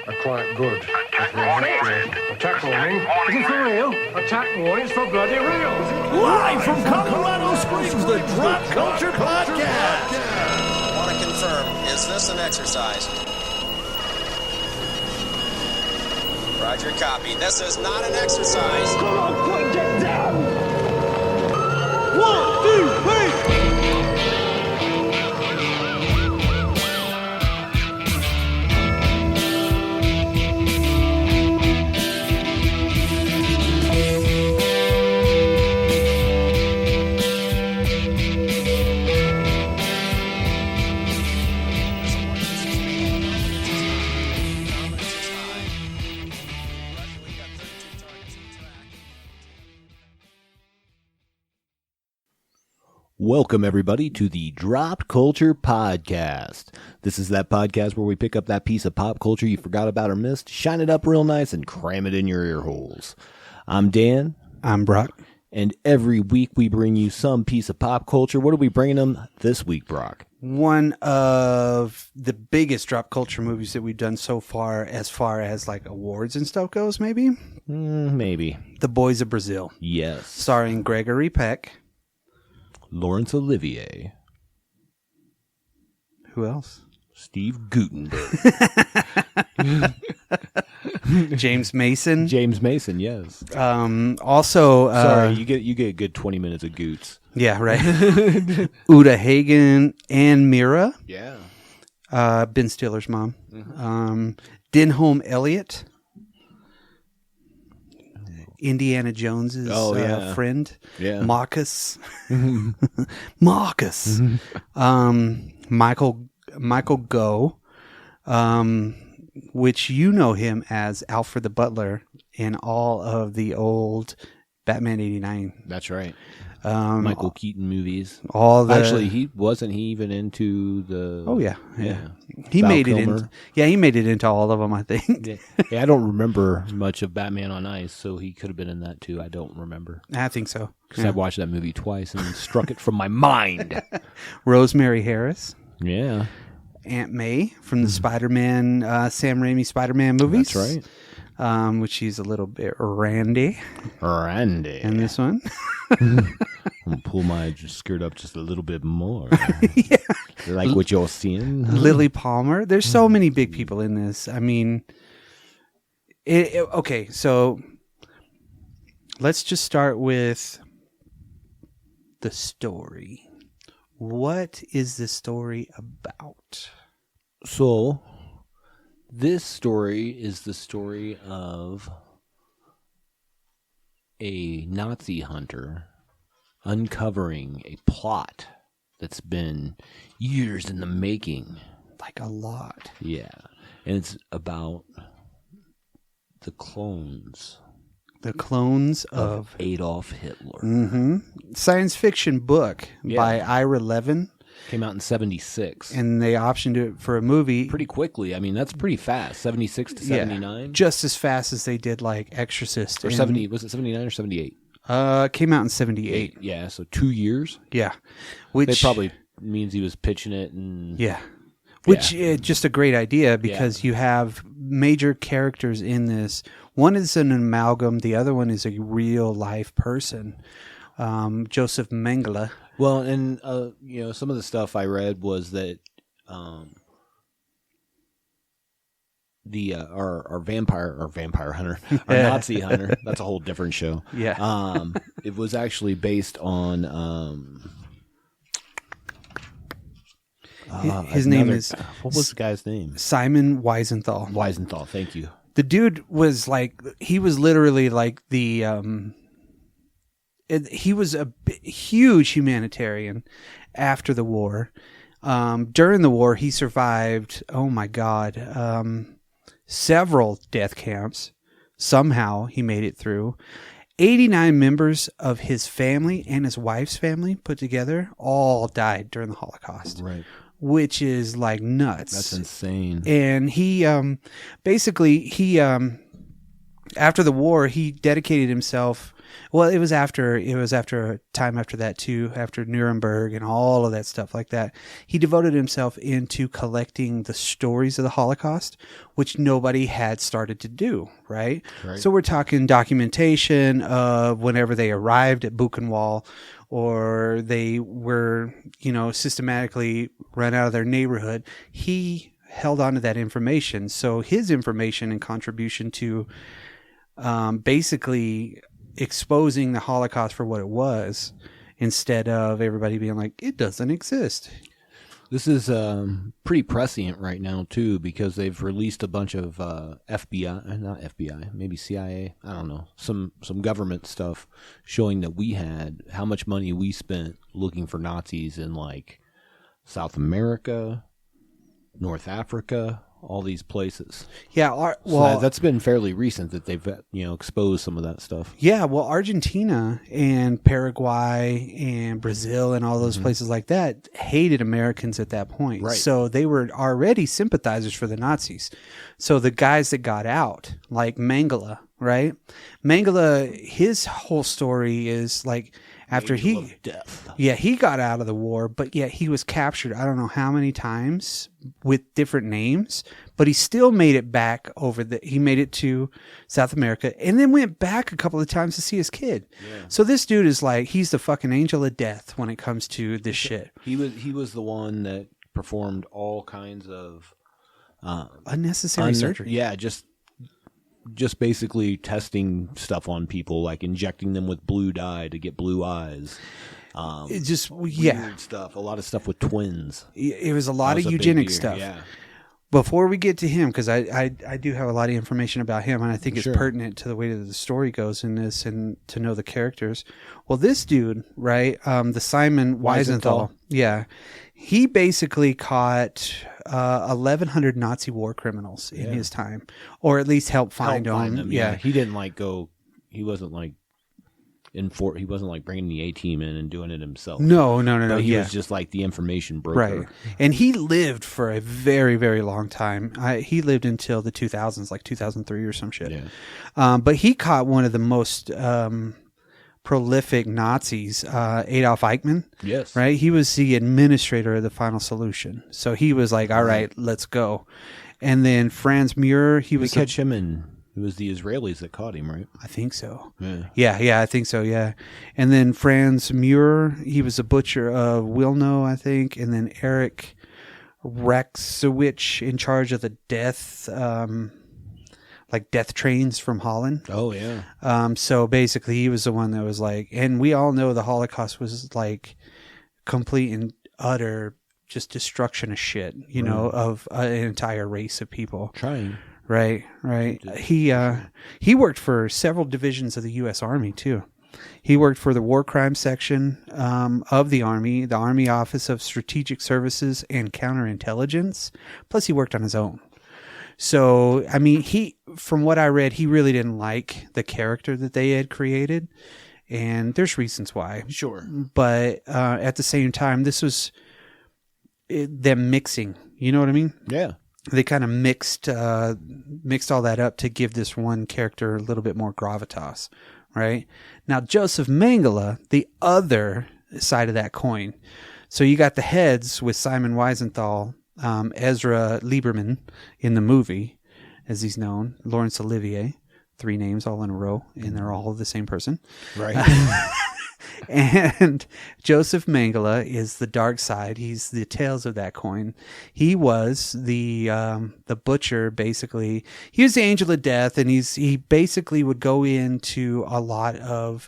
are quite good. Attack warning. Is it for real? Attack warning. It's for bloody real. Live from Colorado Springs, the Drop Culture Podcast. Want to confirm, is this an exercise? Roger, copy. This is not an exercise. Come on, quick, get down. 1, 2, 3. Welcome, everybody, to the Dropped Culture Podcast. This is that podcast where we pick up that piece of pop culture you forgot about or missed, shine it up real nice, and cram it in your ear holes. I'm Dan. I'm Brock. And every week we bring you some piece of pop culture. What are we bringing them this week, Brock? One of the biggest drop culture movies that we've done so far as like awards and stuff goes, maybe? Maybe. The Boys of Brazil. Yes. Starring Gregory Peck. Laurence Olivier. Who else? Steve Guttenberg. James Mason. James Mason, yes. Also, sorry, you get a good 20 minutes of Goots. Yeah, right. Uta Hagen and Mira. Yeah. Ben Stiller's mom. Mm-hmm. Denholm Elliott. Indiana Jones's friend. Yeah. Marcus. Marcus. Michael Gough, which you know him as Alfred the Butler in all of the old Batman 89. That's right. Michael Keaton movies. Actually, he even into the. Oh yeah. He Val made Kilmer. it in. Yeah, he made it into all of them, I think. Yeah, I don't remember much of Batman on Ice, so he could have been in that too. I don't remember. I think so. Because I watched that movie twice and struck it from my mind. Rosemary Harris. Yeah. Aunt May from the Spider-Man, Sam Raimi Spider-Man movies. That's right. Which she's a little bit randy. In this one. I'm going to pull my skirt up just a little bit more. Yeah. Like what you're seeing. Lily Palmer. There's so many big people in this. I mean, okay, so let's just start with the story. What is the story about? So, this story is the story of a Nazi hunter uncovering a plot that's been years in the making. Like a lot. Yeah. And it's about the clones. The clones of Adolf Hitler. Mm-hmm. Science fiction book by Ira Levin. Came out in 76. And they optioned it for a movie. Pretty quickly. I mean, that's pretty fast. 76 to 79. Yeah, just as fast as they did like Exorcist. Or 70. Was it 79 or 78? Came out in 78. Yeah, so 2 years. Yeah. Which it probably means he was pitching it. And yeah. Which is just a great idea because you have major characters in this. One is an amalgam. The other one is a real life person. Joseph Mengele. Well, and some of the stuff I read was that our vampire hunter, our Nazi hunter. That's a whole different show. Yeah. It was actually based on his name is what was the guy's name? Simon Wiesenthal. Wiesenthal. Thank you. The dude was he was literally like the. He was a huge humanitarian after the war. During the war, he survived, oh my God, several death camps. Somehow he made it through. 89 members of his family and his wife's family put together all died during the Holocaust. Right. Which is like nuts. That's insane. And he after the war, he dedicated himself Well, it was after a time after that too, after Nuremberg and all of that stuff like that. He devoted himself into collecting the stories of the Holocaust, which nobody had started to do, right? So we're talking documentation of whenever they arrived at Buchenwald, or they were, systematically run out of their neighborhood. He held on to that information. So his information and contribution to basically exposing the Holocaust for what it was, instead of everybody being like, it doesn't exist. This is pretty prescient right now, too, because they've released a bunch of FBI, not FBI, maybe CIA, I don't know, some government stuff showing that we had, how much money we spent looking for Nazis in, like, South America, North Africa, all these places. Yeah, So that's been fairly recent that they've exposed some of that stuff. Yeah, well, Argentina and Paraguay and Brazil and all those places like that hated Americans at that point. Right. So they were already sympathizers for the Nazis. So the guys that got out, like Mengele, right? Mengele, his whole story is like after he got out of the war, but yet he was captured I don't know how many times with different names, but he still made it back he made it to South America and then went back a couple of times to see his kid. Yeah. So this dude is like, he's the fucking angel of death when it comes to this shit. He was the one that performed all kinds of unnecessary surgery. Yeah, just basically testing stuff on people, like injecting them with blue dye to get blue eyes. It just weird stuff. A lot of stuff with twins. It was a lot of eugenic stuff. Yeah. Before we get to him, because I do have a lot of information about him, and I think it's pertinent to the way that the story goes in this, and to know the characters. Well, this dude, right, the Simon Wiesenthal, yeah, he basically caught 1,100 Nazi war criminals in his time, or at least helped find them. Yeah, he didn't go. He wasn't like he wasn't like bringing the A-team in and doing it himself. No. But he was just like the information broker. Right. And he lived for a very, very long time. He lived until the 2000s, like 2003 or some shit. Yeah. But he caught one of the most prolific Nazis, Adolf Eichmann. Yes. Right? He was the administrator of the Final Solution. So he was like, all right, let's go. And then Franz Muir, he was... catch him in... It was the Israelis that caught him, right? I think so. Yeah, I think so, yeah. And then Franz Muir, he was a butcher of Wilno, I think. And then Eric Rexowicz in charge of the death trains from Holland. Oh, yeah. So basically, he was the one that was like, and we all know the Holocaust was like complete and utter just destruction of shit, of an entire race of people. Trying. Right. He worked for several divisions of the U.S. Army too. He worked for the War Crimes Section of the Army Office of Strategic Services and Counterintelligence. Plus, he worked on his own. So, I mean, from what I read, he really didn't like the character that they had created, and there's reasons why. Sure, but at the same time, this was them mixing. You know what I mean? Yeah. They kind of mixed all that up to give this one character a little bit more gravitas, right? Now, Joseph Mengele, the other side of that coin. So you got the heads with Simon Wiesenthal, Ezra Lieberman in the movie, as he's known, Laurence Olivier, 3 names all in a row, and they're all the same person. Right. And Joseph Mengele is the dark side. He's the tails of that coin. He was the butcher, basically. He was the angel of death, and he basically would go into a lot of...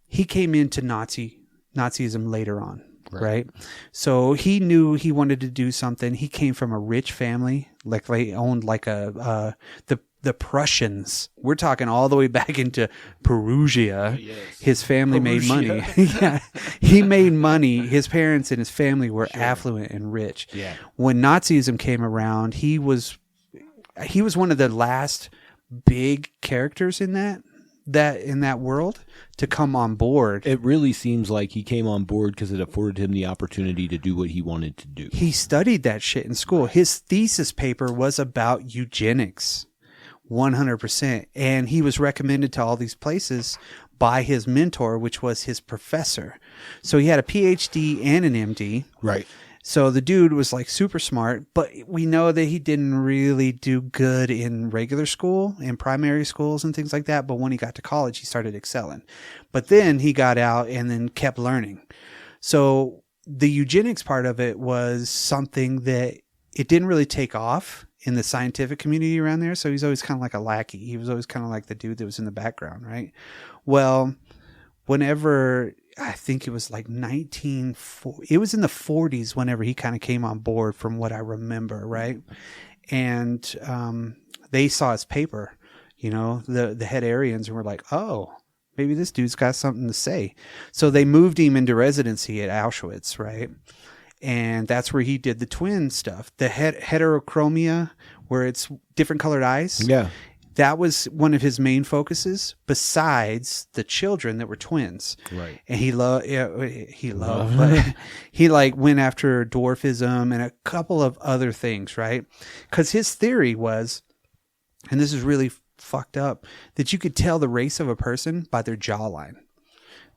He came into Nazism later on, right? So he knew he wanted to do something. He came from a rich family, like they owned like the Prussians. We're talking all the way back into Perugia. Yes. His family made money. Yeah, he made money. His parents and his family were affluent and rich. Yeah. When Nazism came around, he was one of the last big characters in that world to come on board. It really seems like he came on board because it afforded him the opportunity to do what he wanted to do. He studied that shit in school. His thesis paper was about eugenics. 100%. And he was recommended to all these places by his mentor, which was his professor. So he had a PhD and an MD. Right. So the dude was like super smart, but we know that he didn't really do good in regular school, in primary schools and things like that. But when he got to college, he started excelling. But then he got out and then kept learning. So the eugenics part of it was something that it didn't really take off in the scientific community around there. So he's always kind of like a lackey. He was always kind of like the dude that was in the background, right? Well, whenever, I think it was like it was in the 40s whenever he kind of came on board, from what I remember, right? And they saw his paper, the head Aryans, and were like, oh, maybe this dude's got something to say. So they moved him into residency at Auschwitz, right? And that's where he did the twin stuff. The heterochromia, where it's different colored eyes. Yeah. That was one of his main focuses, besides the children that were twins. Right. And he but he like went after dwarfism and a couple of other things, right? Because his theory was, and this is really fucked up, that you could tell the race of a person by their jawline.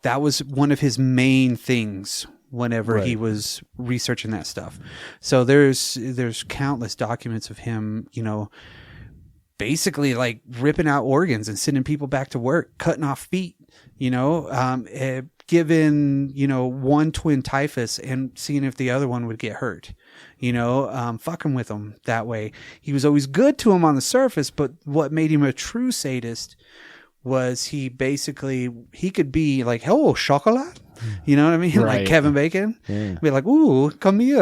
That was one of his main things whenever he was researching that stuff. So there's countless documents of him, basically like ripping out organs and sending people back to work, cutting off feet, giving, one twin typhus and seeing if the other one would get hurt, fucking with them that way. He was always good to him on the surface, but what made him a true sadist was he could be like, oh, chocolate. You know what I mean? Right. Like Kevin Bacon. Yeah. Be like, ooh, come here.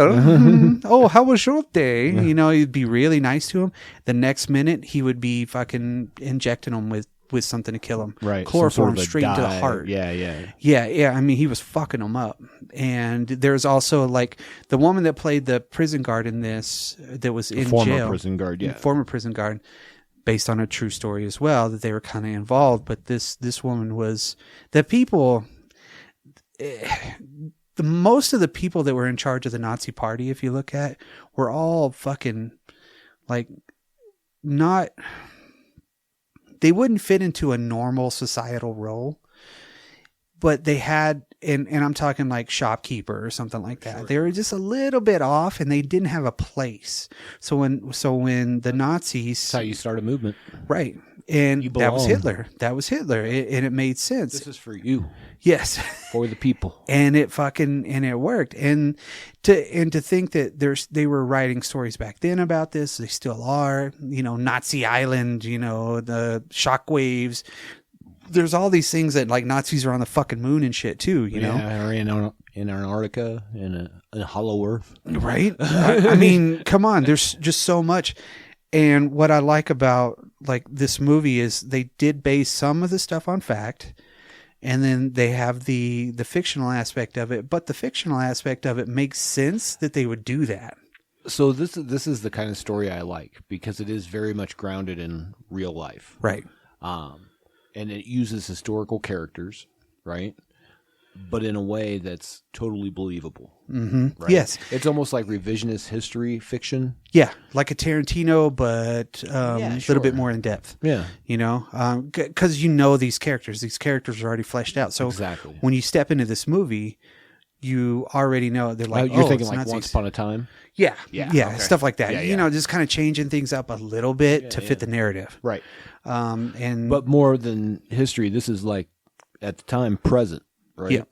Oh, how was your day? He'd be really nice to him. The next minute, he would be fucking injecting him with something to kill him. Right. Chloroform Some sort of a straight to the dye. heart. Yeah. Yeah. I mean, he was fucking them up. And there's also like the woman that played the prison guard in this, that was in Former jail. prison guard, yeah. Former prison guard. Based on a true story as well, that they were kind of involved. But this woman was, the people, most of the people that were in charge of the Nazi party, if you look at, were all fucking like they wouldn't fit into a normal societal role, but they had, and I'm talking like shopkeeper or something like that. Sure. They were just a little bit off, and they didn't have a place. So when the Nazis, that's how you start a movement, right? And that was Hitler. And it made sense. This is for you. Yes, for the people. And it worked. And to think that they were writing stories back then about this, they still are. Nazi Island. The shockwaves. There's all these things that like Nazis are on the fucking moon and shit too, you know? Or in Antarctica, in a hollow earth. Right? I mean, come on. There's just so much. And what I like about like this movie is they did base some of the stuff on fact, and then they have the fictional aspect of it, but the fictional aspect of it makes sense that they would do that. So this is the kind of story I like, because it is very much grounded in real life. Right. And it uses historical characters, right? But in a way that's totally believable. Mm-hmm. Right? Yes. It's almost like revisionist history fiction. Yeah. Like a Tarantino, but a little bit more in depth. Yeah. Because these characters. These characters are already fleshed out. So exactly. When you step into this movie, you already know they're like, you're thinking like Nazis. Once Upon a Time? Yeah. Okay. Stuff like that. Yeah. Just kind of changing things up a little bit to fit the narrative. Right. But more than history, this is like, at the time, present, right? Yeah.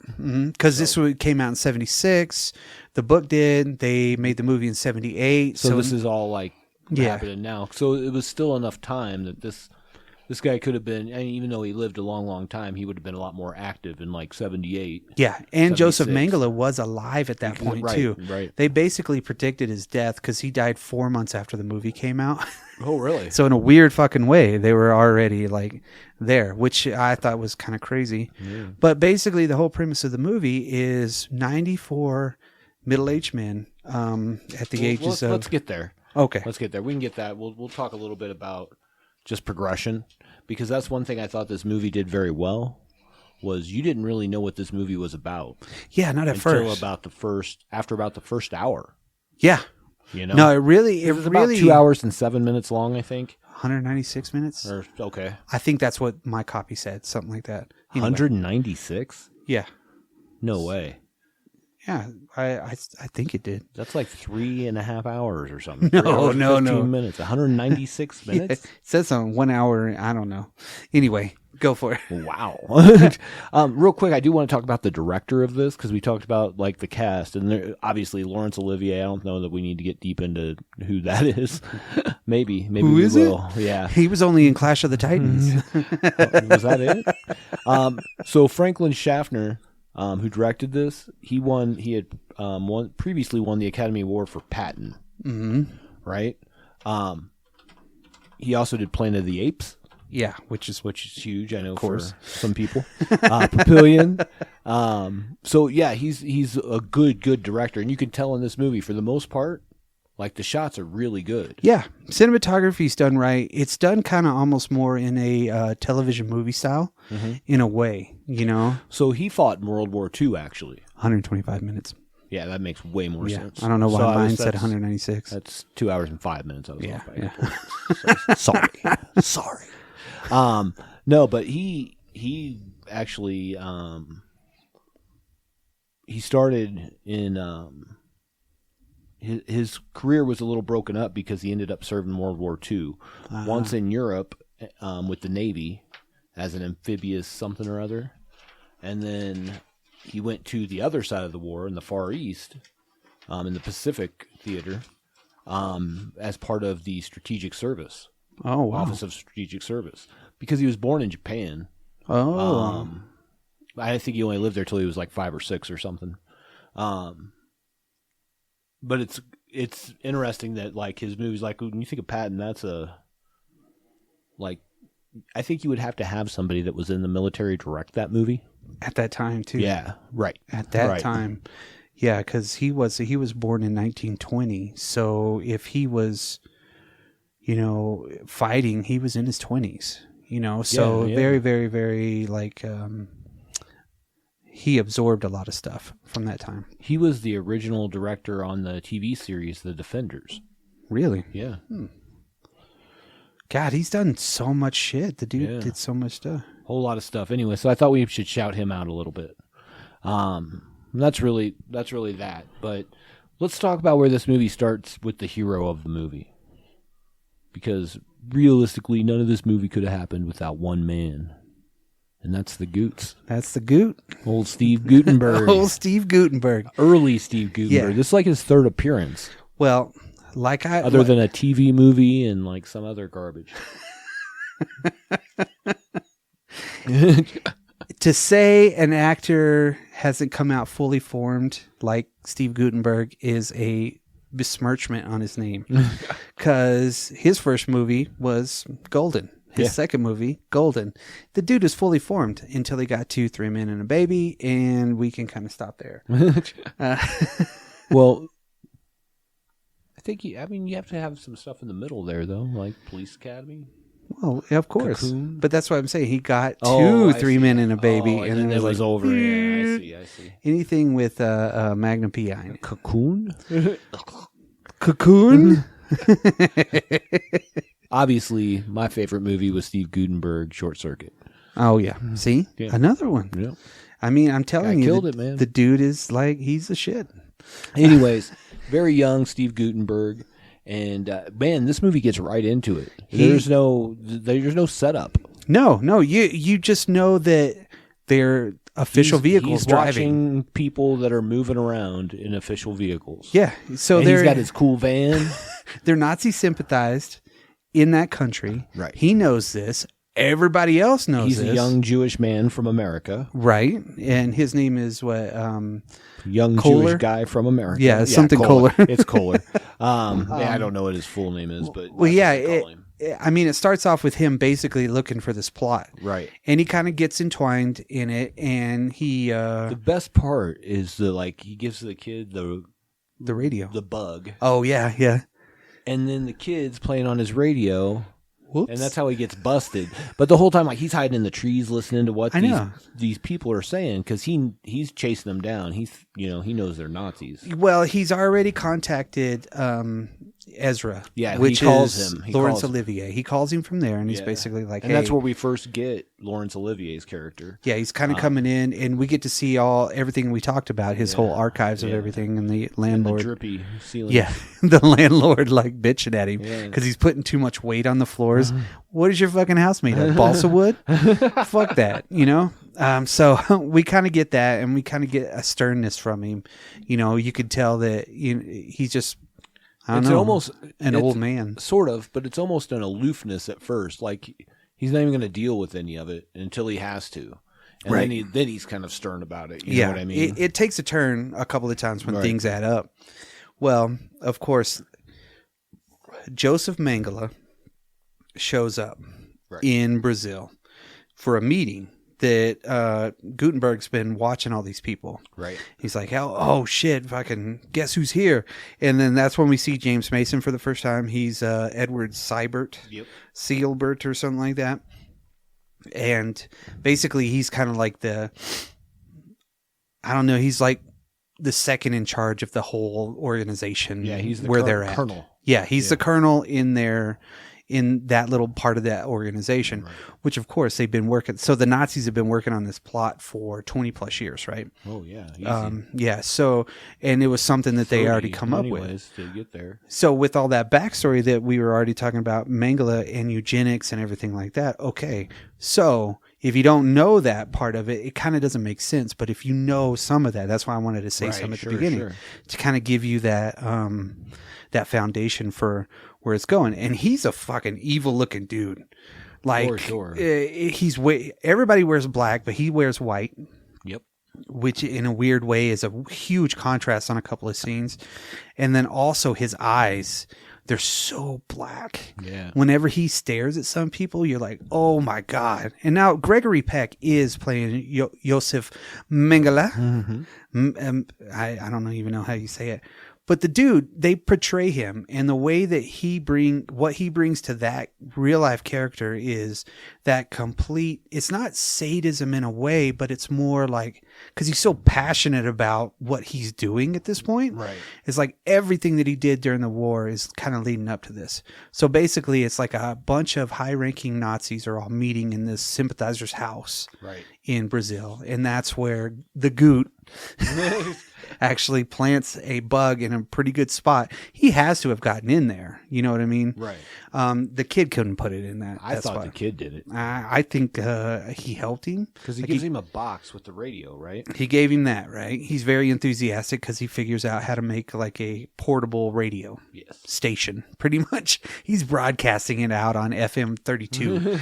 Because this came out in 1976. The book did. They made the movie in 1978. So this is all like happening now. So it was still enough time that this guy could have been, even though he lived a long, long time, he would have been a lot more active in like 1978. Yeah, and 76. Joseph Mengele was alive at that point too. Right. They basically predicted his death because he died 4 months after the movie came out. Oh, really? So in a weird fucking way, they were already like there, which I thought was kind of crazy. Yeah. But basically, the whole premise of the movie is 94 middle-aged men at the ages of. Let's get there. Okay, let's get there. We can get that. We'll talk a little bit about just progression, because that's one thing I thought this movie did very well, was you didn't really know what this movie was about. Yeah, not at first. After about the first hour. Yeah. No, it really about 2 hours and 7 minutes long, I think. 196 minutes. Okay. I think that's what my copy said, something like that. Anyway, 196? yeah. No way. Yeah, I think it did. That's like 3.5 hours or something. No, 3 hours, no, 15 no. minutes. 196 Yeah, minutes? it says on 1 hour. I don't know. Anyway, go for it. Wow. Real quick, I do want to talk about the director of this because we talked about like the cast, and there, obviously Laurence Olivier. I don't know that we need to get deep into who that is. maybe Who we is will. it? Yeah. He was only in Clash of the Titans. Was that it? So Franklin Schaffner, who directed this, he had previously won the Academy Award for Patton. Mm-hmm. Right. He also did Planet of the Apes. Yeah, which is huge, I know, of course, for some people. Papillion. So yeah, he's a good director, and you can tell in this movie for the most part, like the shots are really good. Yeah, cinematography's done right. It's done kind of almost more in a television movie style, in a way, you know. So he fought in World War II, actually. 125 minutes. Yeah, that makes way more sense. I don't know why So mine said 196. That's 2 hours and 5 minutes. I was off by 8 yeah. points. Sorry. No, but he actually he started in his career was a little broken up because he ended up serving World War II. Once in Europe with the Navy as an amphibious something or other, and then he went to the other side of the war in the Far East, in the Pacific Theater, as part of the Strategic Service. Oh, wow. Office of Strategic Service, because he was born in Japan. Oh, I think he only lived there till he was like 5 or 6 or something. But it's interesting that like his movies, like when you think of Patton, that's I think you would have to have somebody that was in the military direct that movie at that time too. Yeah, right. At that time, yeah, because he was born in 1920. So if he was, fighting, he was in his 20s. So very, very, very like he absorbed a lot of stuff from that time. He was the original director on the TV series The Defenders. Really? Yeah. God, he's done so much shit. The dude did so much stuff. Whole lot of stuff. Anyway, so I thought we should shout him out a little bit. That's really that. But let's talk about where this movie starts with the hero of the movie. Because realistically, none of this movie could have happened without one man. And that's the Goots. That's the Goot. Old Steve Gutenberg. Old Steve Gutenberg. Early Steve Gutenberg. Yeah. This is like his third appearance. Well, other than a TV movie and like some other garbage. To say an actor hasn't come out fully formed like Steve Gutenberg is a besmirchment on his name. Because his first movie was Golden. His second movie, Golden. The dude is fully formed until he got 2, 3 men and a baby, and we can kind of stop there. Well, I think you have to have some stuff in the middle there, though, like Police Academy. Well, of course. Cocoon. But that's what I'm saying. He got 2, 3 men and a baby, and then it was like, over. Yeah, I see. Anything with Magnum PI in it. Cocoon? Cocoon? Obviously, my favorite movie was Steve Gutenberg, Short Circuit. Oh, yeah. See? Yeah. Another one. Yeah. I mean, I'm telling you, killed it, man. The dude is like, he's the shit. Anyways, very young Steve Gutenberg. And, man, this movie gets right into it. There's no setup. No. You just know that they're official vehicles he's driving. Watching people that are moving around in official vehicles. Yeah. So and he's got his cool van. They're Nazi sympathized in that country. Right. He knows this. Everybody else knows He's this. a young Jewish man from America. Right. And his name is what? Young Kohler? Jewish guy from America. Yeah, something Kohler. It's Kohler. I don't know what his full name is, but well, yeah. It starts off with him basically looking for this plot. Right. And he kind of gets entwined in it, and he... the best part is he gives the kid the radio. The bug. Oh, yeah. And then the kid's playing on his radio Whoops. And that's how he gets busted. But the whole time, like, he's hiding in the trees listening to what these people are saying because he's chasing them down. He knows they're Nazis. Well, he's already contacted Ezra. Yeah, which he calls is him. Laurence Olivier. He calls him from there, and he's basically like, and that's where we first get Laurence Olivier's character. Yeah, he's kind of coming in, and we get to see everything we talked about, his whole archives of everything, and the landlord. And the drippy ceiling. Yeah, the landlord like bitching at him because he's putting too much weight on the floors. What is your fucking house made of? Balsa wood? Fuck that, So we kind of get that, and we kind of get a sternness from him. You could tell that he's just, I don't know, almost an old man. Sort of, but it's almost an aloofness at first. Like, he's not even going to deal with any of it until he has to. And then he's kind of stern about it. You know what I mean? It takes a turn a couple of times when things add up. Well, of course, Joseph Mengele shows up in Brazil for a meeting that Gutenberg's been watching all these people. Right. He's like, oh shit, fucking guess who's here? And then that's when we see James Mason for the first time. He's Edward Seibert, Seilbert or something like that. And basically he's kind of like he's like the second in charge of the whole organization. Yeah, he's where they're at. Colonel. Yeah, he's the colonel in that little part of that organization, which of course they've been working. So the Nazis have been working on this plot for 20 plus years, right? Oh yeah. Yeah. So, and it was something that they already come up with to get there. So with all that backstory that we were already talking about, Mengele and eugenics and everything like that. Okay. So if you don't know that part of it, it kind of doesn't make sense. But if you know some of that, that's why I wanted to say some at the beginning to kind of give you that, that foundation for where it's going. And he's a fucking evil looking dude. Like, for sure. Everybody wears black, but he wears white. Yep. Which in a weird way is a huge contrast on a couple of scenes. And then also his eyes, they're so black. Yeah. Whenever he stares at some people, you're like, oh my God. And now Gregory Peck is playing Joseph Mengele. Mm-hmm. I don't even know how you say it. But the dude, they portray him, and the way that what he brings to that real life character is that complete, it's not sadism in a way, but it's more like, because he's so passionate about what he's doing at this point. Right. It's like everything that he did during the war is kind of leading up to this. So basically, it's like a bunch of high ranking Nazis are all meeting in this sympathizer's house in Brazil. And that's where the Goot actually plants a bug in a pretty good spot. He has to have gotten in there. You know what I mean? Right. The kid couldn't put it in that. I thought the kid did it. I think he helped him. Because he gives him a box with the radio, right? He gave him that, right? He's very enthusiastic because he figures out how to make like a portable radio station. Pretty much. He's broadcasting it out on FM 32.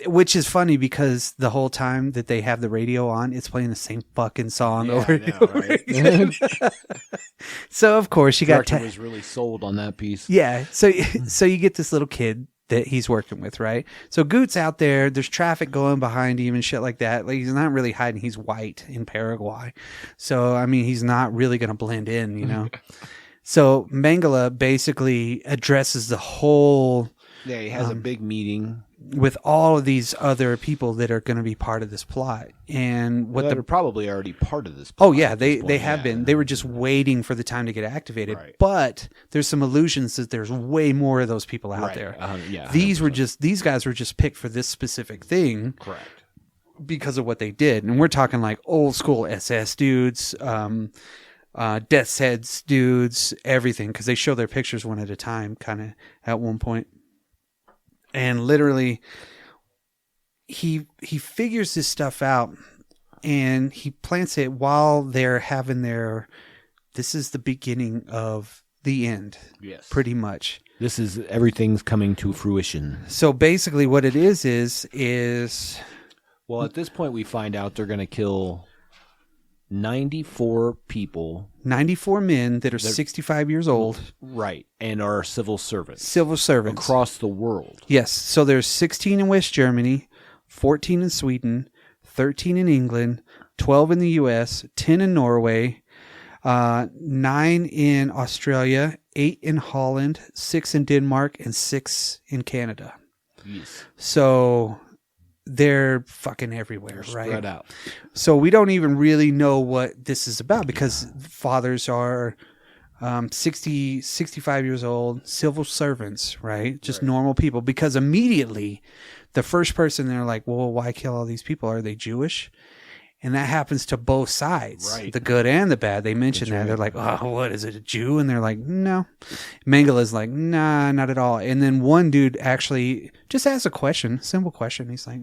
Which is funny because the whole time that they have the radio on, it's playing the same fucking song over and over again. So of course you got was really sold on that piece. Yeah. So you get this little kid that he's working with, right? So Goot's out there, there's traffic going behind him and shit like that. Like, he's not really hiding. He's white in Paraguay. So, I mean, he's not really going to blend in, you know? So Mengele basically addresses the whole... Yeah, he has a big meeting with all of these other people that are going to be part of this plot, and what they're probably already part of this plot. Oh yeah, they have been. They were just waiting for the time to get activated. Right. But there's some illusions that there's way more of those people out there. Yeah, these guys were just picked for this specific thing. Correct. Because of what they did, and we're talking like old school SS dudes. Death's Heads dudes, everything, because they show their pictures one at a time, kind of at one point. And literally, he figures this stuff out, and he plants it while they're having their. This is the beginning of the end. Yes, pretty much. This is everything's coming to fruition. So basically, what it is. Well, at this point, we find out they're going to kill 94 people. 94 men that are 65 years old. Right. And are civil servants. Civil servants. Across the world. Yes. So there's 16 in West Germany, 14 in Sweden, 13 in England, 12 in the U.S., 10 in Norway, 9 in Australia, 8 in Holland, 6 in Denmark, and 6 in Canada. Yes. So they're fucking everywhere, right? Spread out. So we don't even really know what this is about because fathers are 60, 65 years old, civil servants, right? Just normal people. Because immediately the first person, they're like, well, why kill all these people? Are they Jewish? And that happens to both sides, Right. The good and the bad. They mention that. Right. They're like, oh, what is it, a Jew? And they're like, no. Mengele's like, nah, not at all. And then one dude actually just asks a question, simple question. He's like,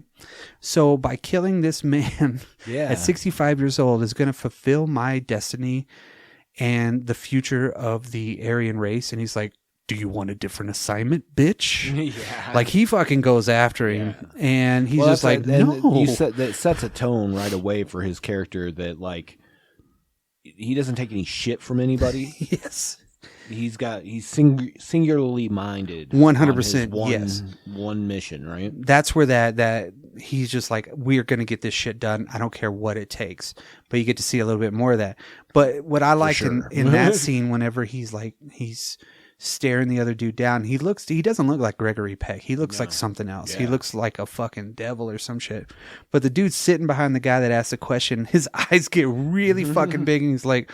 so by killing this man at 65 years old is going to fulfill my destiny and the future of the Aryan race? And he's like, do you want a different assignment, bitch? Yeah. Like, he fucking goes after him. Yeah. And he's just like, no. That sets a tone right away for his character that, like, he doesn't take any shit from anybody. Yes. He's singularly minded. 100%. Yes. One mission, right? That's where that he's just like, we're going to get this shit done. I don't care what it takes. But you get to see a little bit more of that. But what I liked in that scene, whenever he's staring the other dude down, he doesn't look like Gregory Peck. He looks like something else. Yeah. He looks like a fucking devil or some shit. But the dude's sitting behind the guy that asked the question. His eyes get really fucking big, and he's like,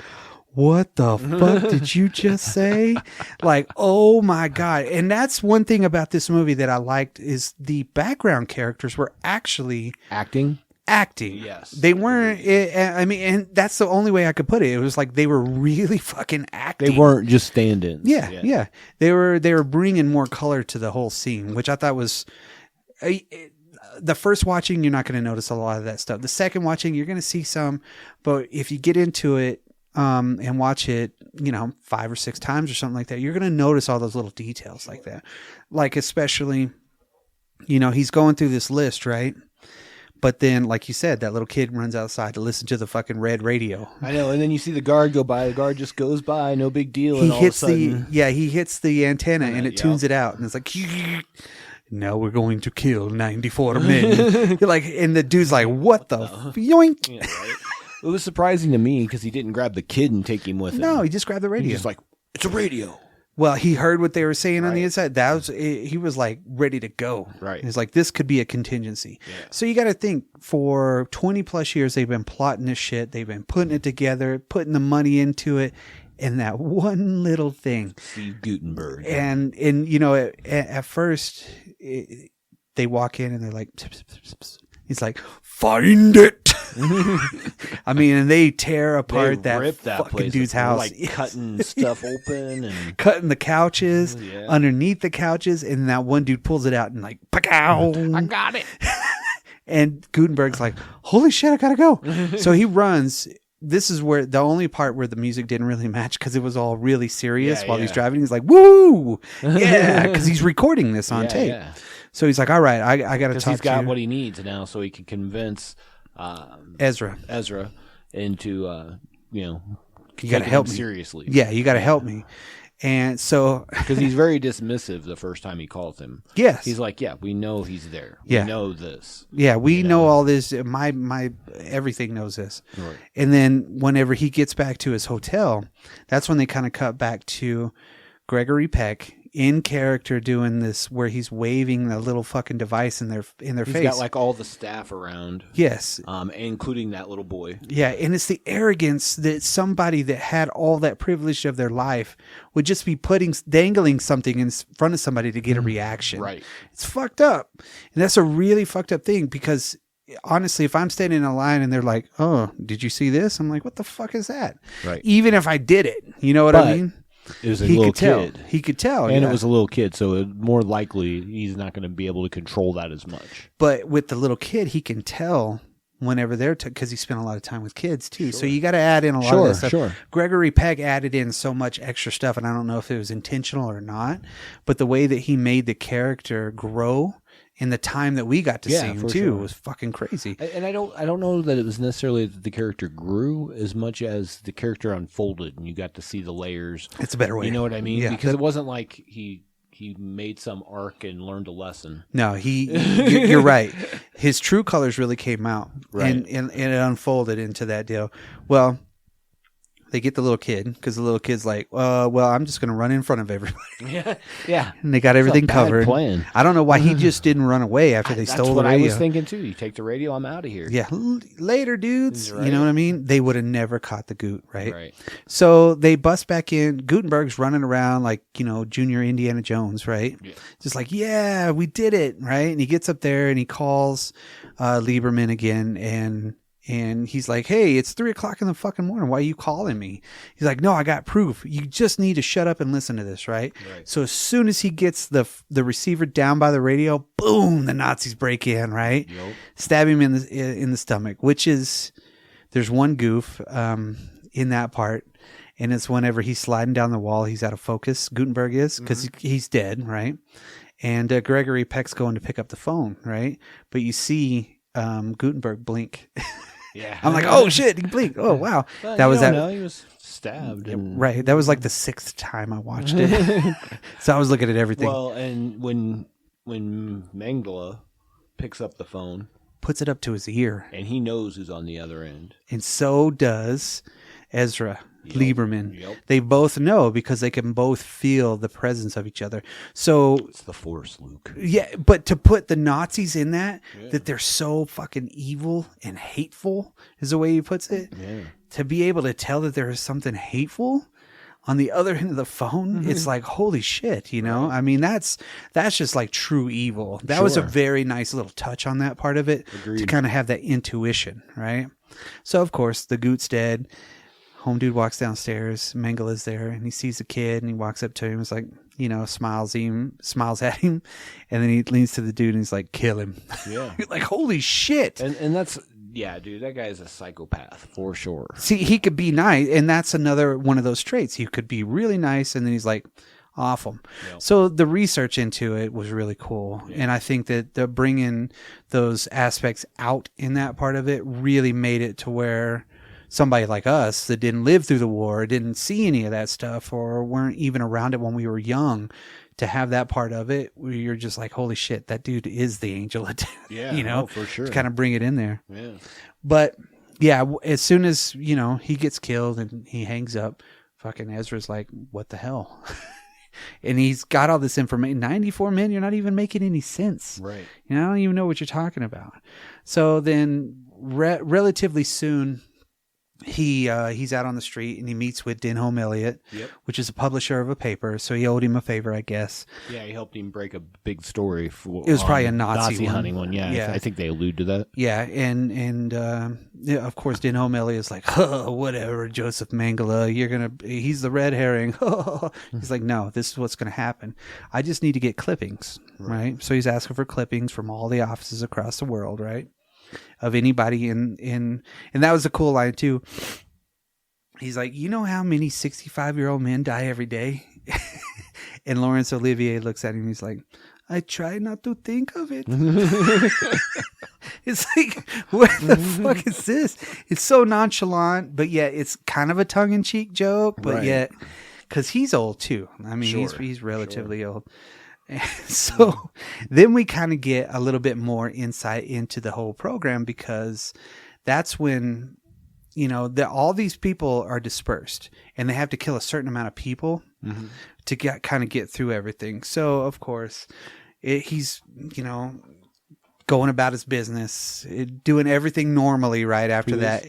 what the fuck did you just say? Like, oh my God. And that's one thing about this movie that I liked is the background characters were actually acting. Yes. They weren't, and that's the only way I could put it. It was like they were really fucking acting. They weren't just stand-ins. Yeah. They were bringing more color to the whole scene, which I thought was, the first watching, you're not going to notice a lot of that stuff. The second watching, you're going to see some, but if you get into it, and watch it, 5 or 6 times or something like that, you're going to notice all those little details like that. Like, especially, he's going through this list, right? But then, like you said, that little kid runs outside to listen to the fucking red radio. I know, and then you see the guard go by. The guard just goes by, no big deal. And he hits the antenna and it tunes it out, and it's like, now we're going to kill 94 men. You're like, and the dude's like, what the yoink? Yeah, right? It was surprising to me because he didn't grab the kid and take him with him. No, he just grabbed the radio. He's just like, it's a radio. Well, he heard what they were saying on the inside. He was like ready to go. Right. He's like, this could be a contingency. Yeah. So you got to think, for 20 plus years, they've been plotting this shit. They've been putting it together, putting the money into it. And that one little thing. Steve Gutenberg. And at first, they walk in and they're like, pss, pss, pss, pss. He's like, find it. I mean, and they tear apart that fucking dude's house. Like cutting stuff open and cutting the couches underneath the couches. And that one dude pulls it out and like, pow! I got it. And Gutenberg's like, holy shit, I gotta go. So he runs. This is where the only part where the music didn't really match because it was all really serious while he's driving. He's like, woo! Yeah, because he's recording this on tape. Yeah. So he's like, all right, I got to talk to you. He's got what he needs now, so he can convince Ezra into, you got to help me seriously. Yeah, you got to help me. And so, because he's very dismissive the first time he calls him. Yes, he's like, yeah, we know he's there. Yeah. We know this. Yeah, we know all this. My everything knows this. Right. And then whenever he gets back to his hotel, that's when they kind of cut back to Gregory Peck in character doing this, where he's waving the little fucking device in their face. He's got like all the staff around. Yes, including that little boy. Yeah, and it's the arrogance that somebody that had all that privilege of their life would just be dangling something in front of somebody to get a reaction. Right. It's fucked up, and that's a really fucked up thing because. Honestly, if I'm standing in a line and they're like, "Oh, did you see this?" I'm like, "What the fuck is that?" Right. Even if I did it, you know what I mean? It was a little kid. He could tell. And it was a little kid, so more likely he's not going to be able to control that as much. But with the little kid, he can tell whenever they're because he spent a lot of time with kids too. Sure. So you got to add in a lot of that stuff. Sure. Gregory Peck added in so much extra stuff, and I don't know if it was intentional or not, but the way that he made the character grow in the time that we got to see him too was fucking crazy. And I don't know that it was necessarily that the character grew as much as the character unfolded, and you got to see the layers. It's a better way. You know what I mean? Yeah. Because it wasn't like he made some arc and learned a lesson. No, you're right. His true colors really came out, right? And it unfolded into that deal. Well, They get the little kid because the little kid's like, well, I'm just going to run in front of everybody. Yeah. And they got everything bad covered. plan. I don't know why he just didn't run away after they stole the radio. That's what I was thinking too. You take the radio, I'm out of here. Yeah, later, dudes. Right. You know what I mean? They would have never caught the Goot, right? Right. So they bust back in. Gutenberg's running around like, Junior Indiana Jones, right? Yeah. Just like, yeah, we did it, right? And he gets up there and he calls Lieberman again, and he's like, hey, it's 3:00 in the fucking morning. Why are you calling me? He's like, no, I got proof. You just need to shut up and listen to this, right? So as soon as he gets the receiver down by the radio, boom, the Nazis break in, right? Yep. Stab him in the stomach, which is, there's one goof in that part. And it's whenever he's sliding down the wall, he's out of focus. Gutenberg is, because he's dead, right? And Gregory Peck's going to pick up the phone, right? But you see Gutenberg blink. Yeah. I'm like, oh shit, he blinked. Oh wow. Well, That was that. No, he was stabbed. And... Right. That was like the 6th time I watched it. So I was looking at everything. Well, and when Mengele picks up the phone, puts it up to his ear. and he knows who's on the other end. And so does Ezra Lieberman. Yep. They both know because they can both feel the presence of each other. So It's the Force, Luke. yeah, but to put the Nazis in that they're so fucking evil and hateful is the way he puts it. Yeah. To be able to tell that there is something hateful on the other end of the phone, it's like, holy shit, I mean, that's just like true evil. That was a very nice little touch on that part of it. Agreed. To kind of have that intuition, right? So of course the Goot's dead. Home dude walks downstairs. Mengele's there, and he sees the kid, and he walks up to him. It's like, smiles at him, and then he leans to the dude, and he's like, "Kill him." Yeah. You're like, holy shit. And that's, yeah, dude, that guy is a psychopath for sure. See, he could be nice, and that's another one of those traits. He could be really nice, and then he's like, awful. Yep. So the research into it was really cool, and I think that the bringing those aspects out in that part of it really made it to where somebody like us that didn't live through the war, didn't see any of that stuff, or weren't even around it when we were young, to have that part of it where you're just like, holy shit, that dude is the angel of death. Yeah, for sure. To kind of bring it in there. Yeah. But yeah, as soon as, he gets killed and he hangs up, fucking Ezra's like, what the hell? And he's got all this information. 94 men, you're not even making any sense. Right. I don't even know what you're talking about. So then relatively soon, he's out on the street and he meets with Denholm Elliott, which is a publisher of a paper. So he owed him a favor, I guess. Yeah, he helped him break a big story. It was probably a Nazi one. hunting one. Yeah, I think they allude to that. Yeah, and of course Denholm Elliott's like, oh, whatever, Joseph Mengele, he's the red herring. He's like, no, this is what's gonna happen. I just need to get clippings, right? So he's asking for clippings from all the offices across the world, right? Of anybody and that was a cool line too. He's like, you know how many 65-year-old men die every day? And Laurence Olivier looks at him. He's like, I try not to think of it. It's like, what the fuck is this? It's so nonchalant, but yet it's kind of a tongue-in-cheek joke, but yet, because he's old too. I mean, he's relatively old. So then we kind of get a little bit more insight into the whole program, because that's when, all these people are dispersed and they have to kill a certain amount of people to get through everything. So of course he's, going about his business, doing everything normally right after that.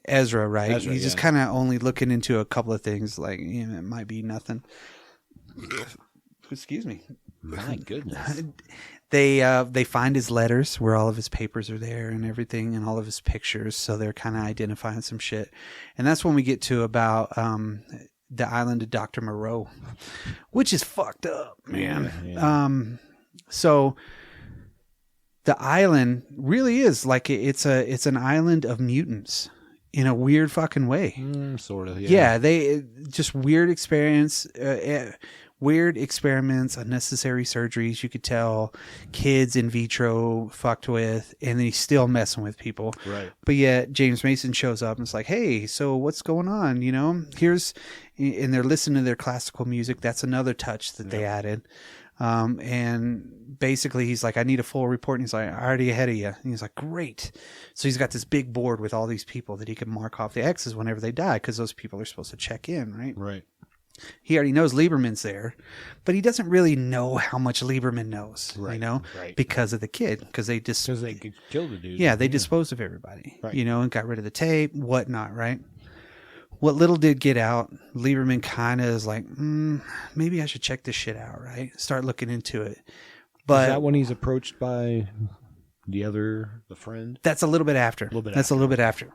Ezra, right? He's just kind of only looking into a couple of things, like, it might be nothing. Excuse me. My goodness. They find his letters where all of his papers are there and everything, and all of his pictures. So they're kind of identifying some shit. And that's when we get to about the island of Dr. Moreau, which is fucked up, man. Yeah. So the island really is like, it's an island of mutants in a weird fucking way. Sort of. Yeah. They just weird experience. Weird experiments, unnecessary surgeries. You could tell kids in vitro fucked with, and then he's still messing with people. Right. But yet James Mason shows up and it's like, hey, so what's going on? And they're listening to their classical music. That's another touch that they added. And basically he's like, I need a full report. And he's like, I'm already ahead of you. And he's like, great. So he's got this big board with all these people that he can mark off the X's whenever they die, because those people are supposed to check in, right? Right. He already knows Lieberman's there, but he doesn't really know how much Lieberman knows, Right, you know, right. because of the kid, because they just, Because they could kill the dude. yeah, they disposed of everybody, Right. you know, and got rid of the tape, whatnot, right? What little did get out, Lieberman kind of is like, maybe I should check this shit out, right? Start looking into it. But is that when he's approached by the friend? that's a little bit after. A little bit after.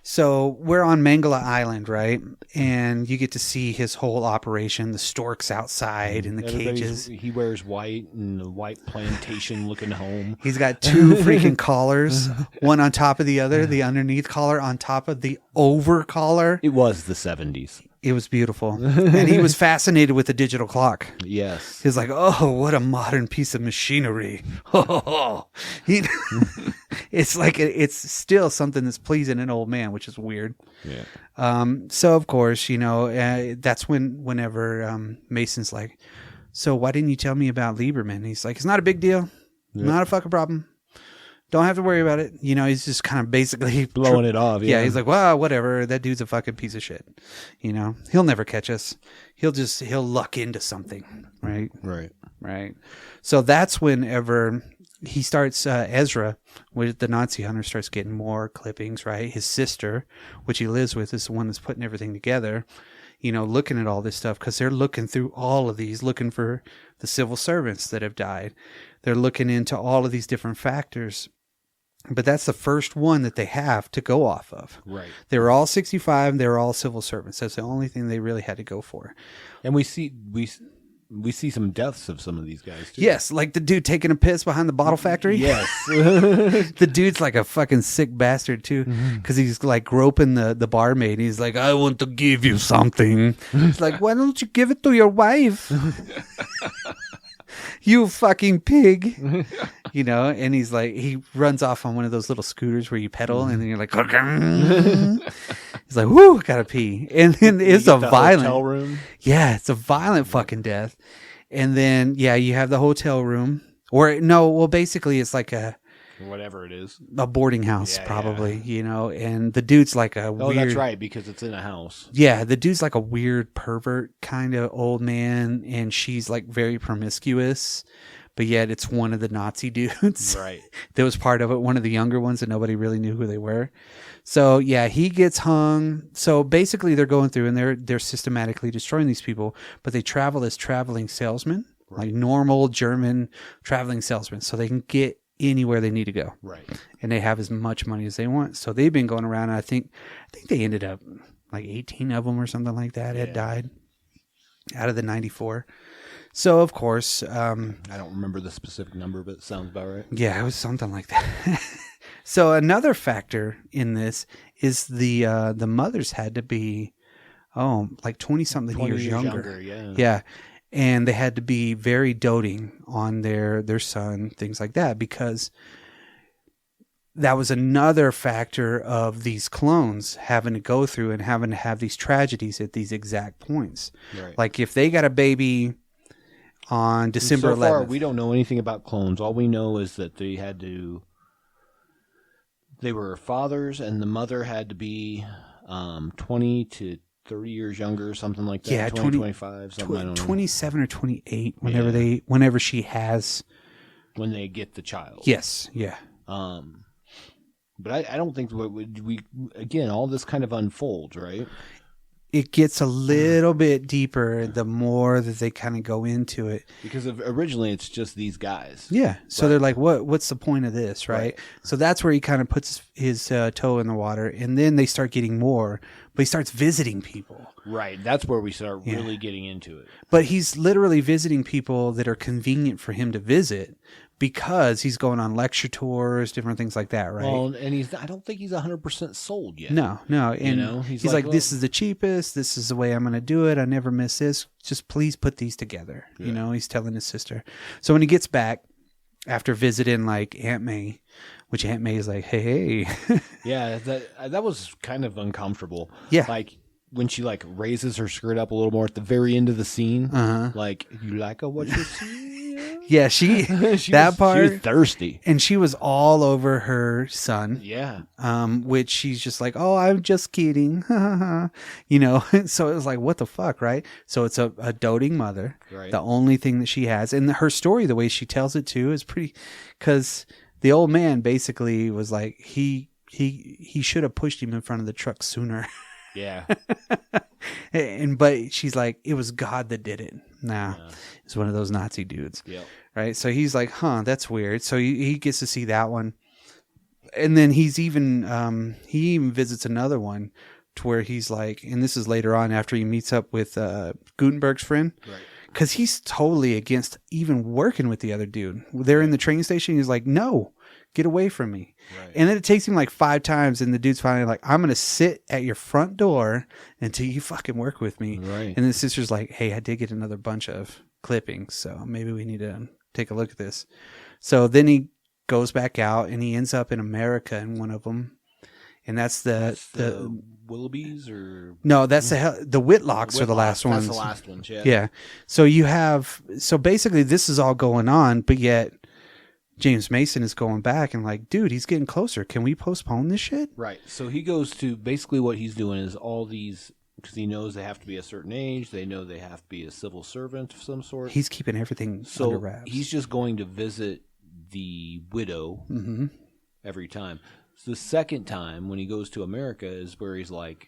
So we're on Mangala Island, right? And you get to see his whole operation, the storks outside in the cages. He wears white and a white plantation looking home. He's got two freaking collars, one on top of the other, the underneath collar on top of the over collar. It was the 70s. It was beautiful. And he was fascinated with the digital clock. Yes. He's like, oh, what a modern piece of machinery. It's like, it's still something that's pleasing an old man, which is weird. Yeah. So of course, you know, that's whenever Mason's like, so why didn't you tell me about Lieberman? He's like, it's not a big deal. Not a fucking problem. Don't have to worry about it. You know, he's just kind of basically blowing it off. Yeah, he's like, well, whatever. That dude's a fucking piece of shit. You know, he'll never catch us. He'll luck into something. Right. Right. Right. So that's whenever he starts, Ezra, with the Nazi hunter, starts getting more clippings, right? His sister, which he lives with, is the one that's putting everything together, you know, looking at all this stuff, because they're looking through all of these, looking for the civil servants that have died. They're looking into all of these different factors. But that's the first one that they have to go off of. Right. They were all 65. They were all civil servants. That's the only thing they really had to go for. And we see some deaths of some of these guys too. Yes, like the dude taking a piss behind the bottle factory. Yes. The dude's like a fucking sick bastard too, because he's like groping the barmaid. He's like, I want to give you something. He's like, why don't you give it to your wife? You fucking pig. You know, and he's like, he runs off on one of those little scooters where you pedal, and then you're like, he's like, whoo, gotta pee. And then it's a violent hotel room. Yeah, it's a violent fucking death. And then, yeah, you have the hotel room. Or, no, well, basically, it's like Whatever it is. a boarding house, Yeah, probably, yeah. you know, and the dude's like a weird... Oh, that's right, because it's in a house. Yeah, the dude's like a weird pervert kind of old man, and she's like very promiscuous, but yet it's one of the Nazi dudes. Right. That was part of it, one of the younger ones that nobody really knew who they were. So, yeah, he gets hung. So basically they're going through and they're systematically destroying these people, but they travel as traveling salesmen, like normal German traveling salesmen, so they can get anywhere they need to go. Right. And they have as much money as they want. So they've been going around, and I think they ended up like 18 of them or something like that had died out of the 94. So of course, I don't remember the specific number, but it sounds about right. yeah, it was something like that. So another factor in this is the mothers had to be like 20 something 20 years years younger. Yeah. Yeah. And they had to be very doting on their son, things like that, because that was another factor of these clones having to go through and having to have these tragedies at these exact points. Right. Like if they got a baby on December 11th. So far, we don't know anything about clones. All we know is that they were fathers, and the mother had to be 20 to 30 years younger, something like that. Yeah, 20, 25, something, I don't know. 27 or 28 whenever she has. When they get the child. Yes, yeah. But I don't think we again, all this kind of unfolds, right? It gets a little bit deeper the more that they kind of go into it. Because originally it's just these guys. Yeah. So they're like, what's the point of this, right? So that's where he kind of puts his toe in the water, and then they start getting more, but he starts visiting people. Right. That's where we start really getting into it. But he's literally visiting people that are convenient for him to visit, because he's going on lecture tours, different things like that, right? Well, and I don't think he's 100% sold yet. No. And he's like, well, this is the cheapest. This is the way I'm going to do it. I never miss this. Just please put these together. Yeah. You know, he's telling his sister. So when he gets back after visiting like Aunt May, which Aunt May is like, hey. Yeah, that was kind of uncomfortable. Yeah. Like, when she like raises her skirt up a little more at the very end of the scene, like you like what you see. Yeah, she that part. She was thirsty, and she was all over her son. Yeah, which she's just like, oh, I'm just kidding, you know. So it was like, what the fuck, right? So it's a doting mother, right? The only thing that she has, and her story, the way she tells it too, is pretty. Because the old man basically was like, he should have pushed him in front of the truck sooner. Yeah. But she's like, it was God that did it. Nah, it's one of those Nazi dudes. Yeah. Right. So he's like, that's weird. So he gets to see that one. And then he's even, he even visits another one to where he's like, and this is later on after he meets up with Gutenberg's friend. Right. Because he's totally against even working with the other dude. They're in the train station. He's like, no, get away from me. Right. And then it takes him like 5 times. And the dude's finally like, I'm going to sit at your front door until you fucking work with me. Right. And the sister's like, hey, I did get another bunch of clippings. So maybe we need to take a look at this. So then he goes back out and he ends up in America in one of them. And that's the Willoughbys or no, that's the Whitlocks are the last ones. That's the last ones, yeah. Yeah. So basically this is all going on, but yet James Mason is going back and like, dude, he's getting closer. Can we postpone this shit? Right. So he goes to basically what he's doing is all these, because he knows they have to be a certain age. They know they have to be a civil servant of some sort. He's keeping everything under wraps. He's just going to visit the widow every time. So the second time when he goes to America is where he's like,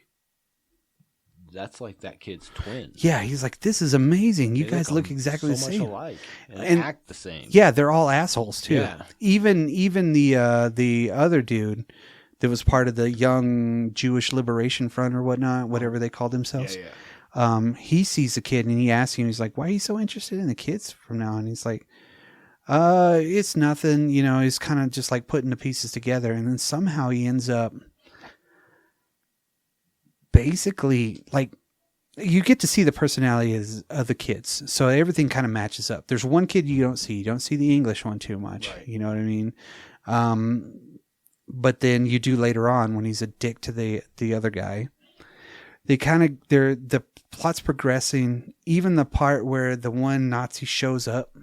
that's like that kid's twin. Yeah, he's like, this is amazing. You guys look exactly the same. So much alike and act the same. Yeah, they're all assholes too. Yeah. Even the other dude that was part of the Young Jewish Liberation Front or whatnot, whatever they called themselves. Yeah. He sees the kid and he asks him, he's like, why are you so interested in the kids from now on? He's like, it's nothing, you know. He's kind of just like putting the pieces together, and then somehow he ends up basically like you get to see the personalities of the kids, so everything kind of matches up. There's one kid you don't see the English one too much, right. You know what I mean? But then you do later on when he's a dick to the other guy. The plot's progressing. Even the part where the one Nazi shows up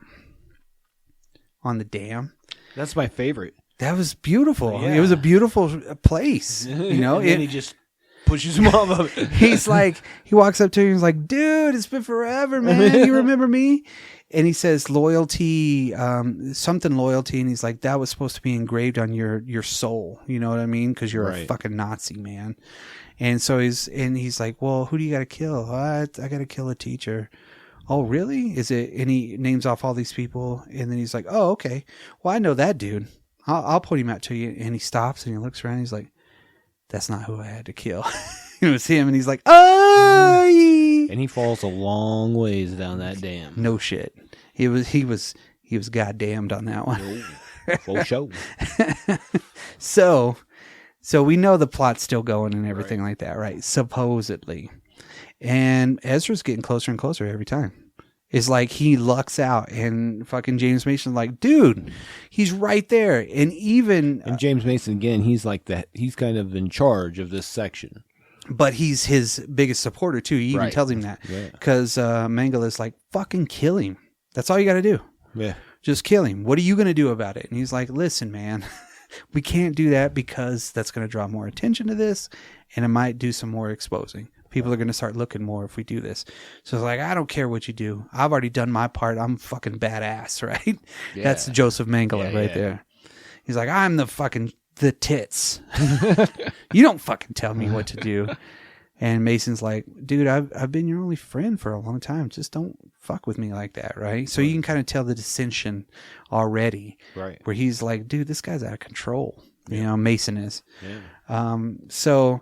on the dam. That's my favorite. That was beautiful. Yeah. It was a beautiful place. You know, and he just pushes him off of it. He's like, he walks up to him. He's like, dude, it's been forever, man. You remember me? And he says loyalty, something loyalty. And he's like, that was supposed to be engraved on your soul. You know what I mean? Because you're a fucking Nazi, man. And so he's like, well, who do you got to kill? I got to kill a teacher. Oh, really? Is it? And he names off all these people. And then he's like, oh, okay. Well, I know that dude. I'll point him out to you. And he stops and he looks around. And he's like, that's not who I had to kill. It was him. And he's like, oh. And he falls a long ways down that dam. No shit. He was goddamned on that one. Full show. So we know the plot's still going and everything like that, right? Supposedly. And Ezra's getting closer and closer every time. It's like he lucks out and fucking James Mason's like, dude, he's right there. And James Mason, again, he's like that. He's kind of in charge of this section. But he's his biggest supporter too. He even tells him that. Because Mengele's like, fucking kill him. That's all you got to do. Yeah. Just kill him. What are you going to do about it? And he's like, listen, man, we can't do that because that's going to draw more attention to this and it might do some more exposing. People are going to start looking more if we do this. So it's like, I don't care what you do. I've already done my part. I'm fucking badass, right? Yeah. That's Joseph Mengele there. He's like, I'm the tits. You don't fucking tell me what to do. And Mason's like, dude, I've been your only friend for a long time. Just don't fuck with me like that, right? So you can kind of tell the dissension already. Right. Where he's like, dude, this guy's out of control. You know, Mason is. Yeah. So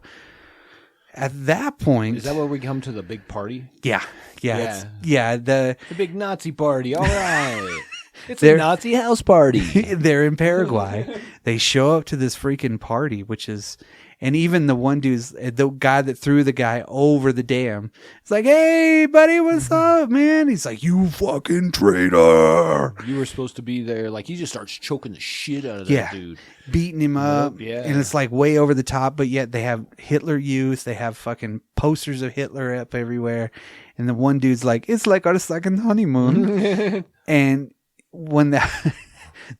at that point, is that where we come to the big party? Yeah. The big Nazi party. All right. It's a Nazi house party. They're in Paraguay. They show up to this freaking party, which is, And even the one dude's the guy that threw the guy over the dam. It's like, hey, buddy, what's up, man? He's like, you fucking traitor. You were supposed to be there. Like, he just starts choking the shit out of that dude. Beating him up. Yeah. And it's like way over the top, but yet they have Hitler Youth. They have fucking posters of Hitler up everywhere. And the one dude's like, it's like our second honeymoon. And when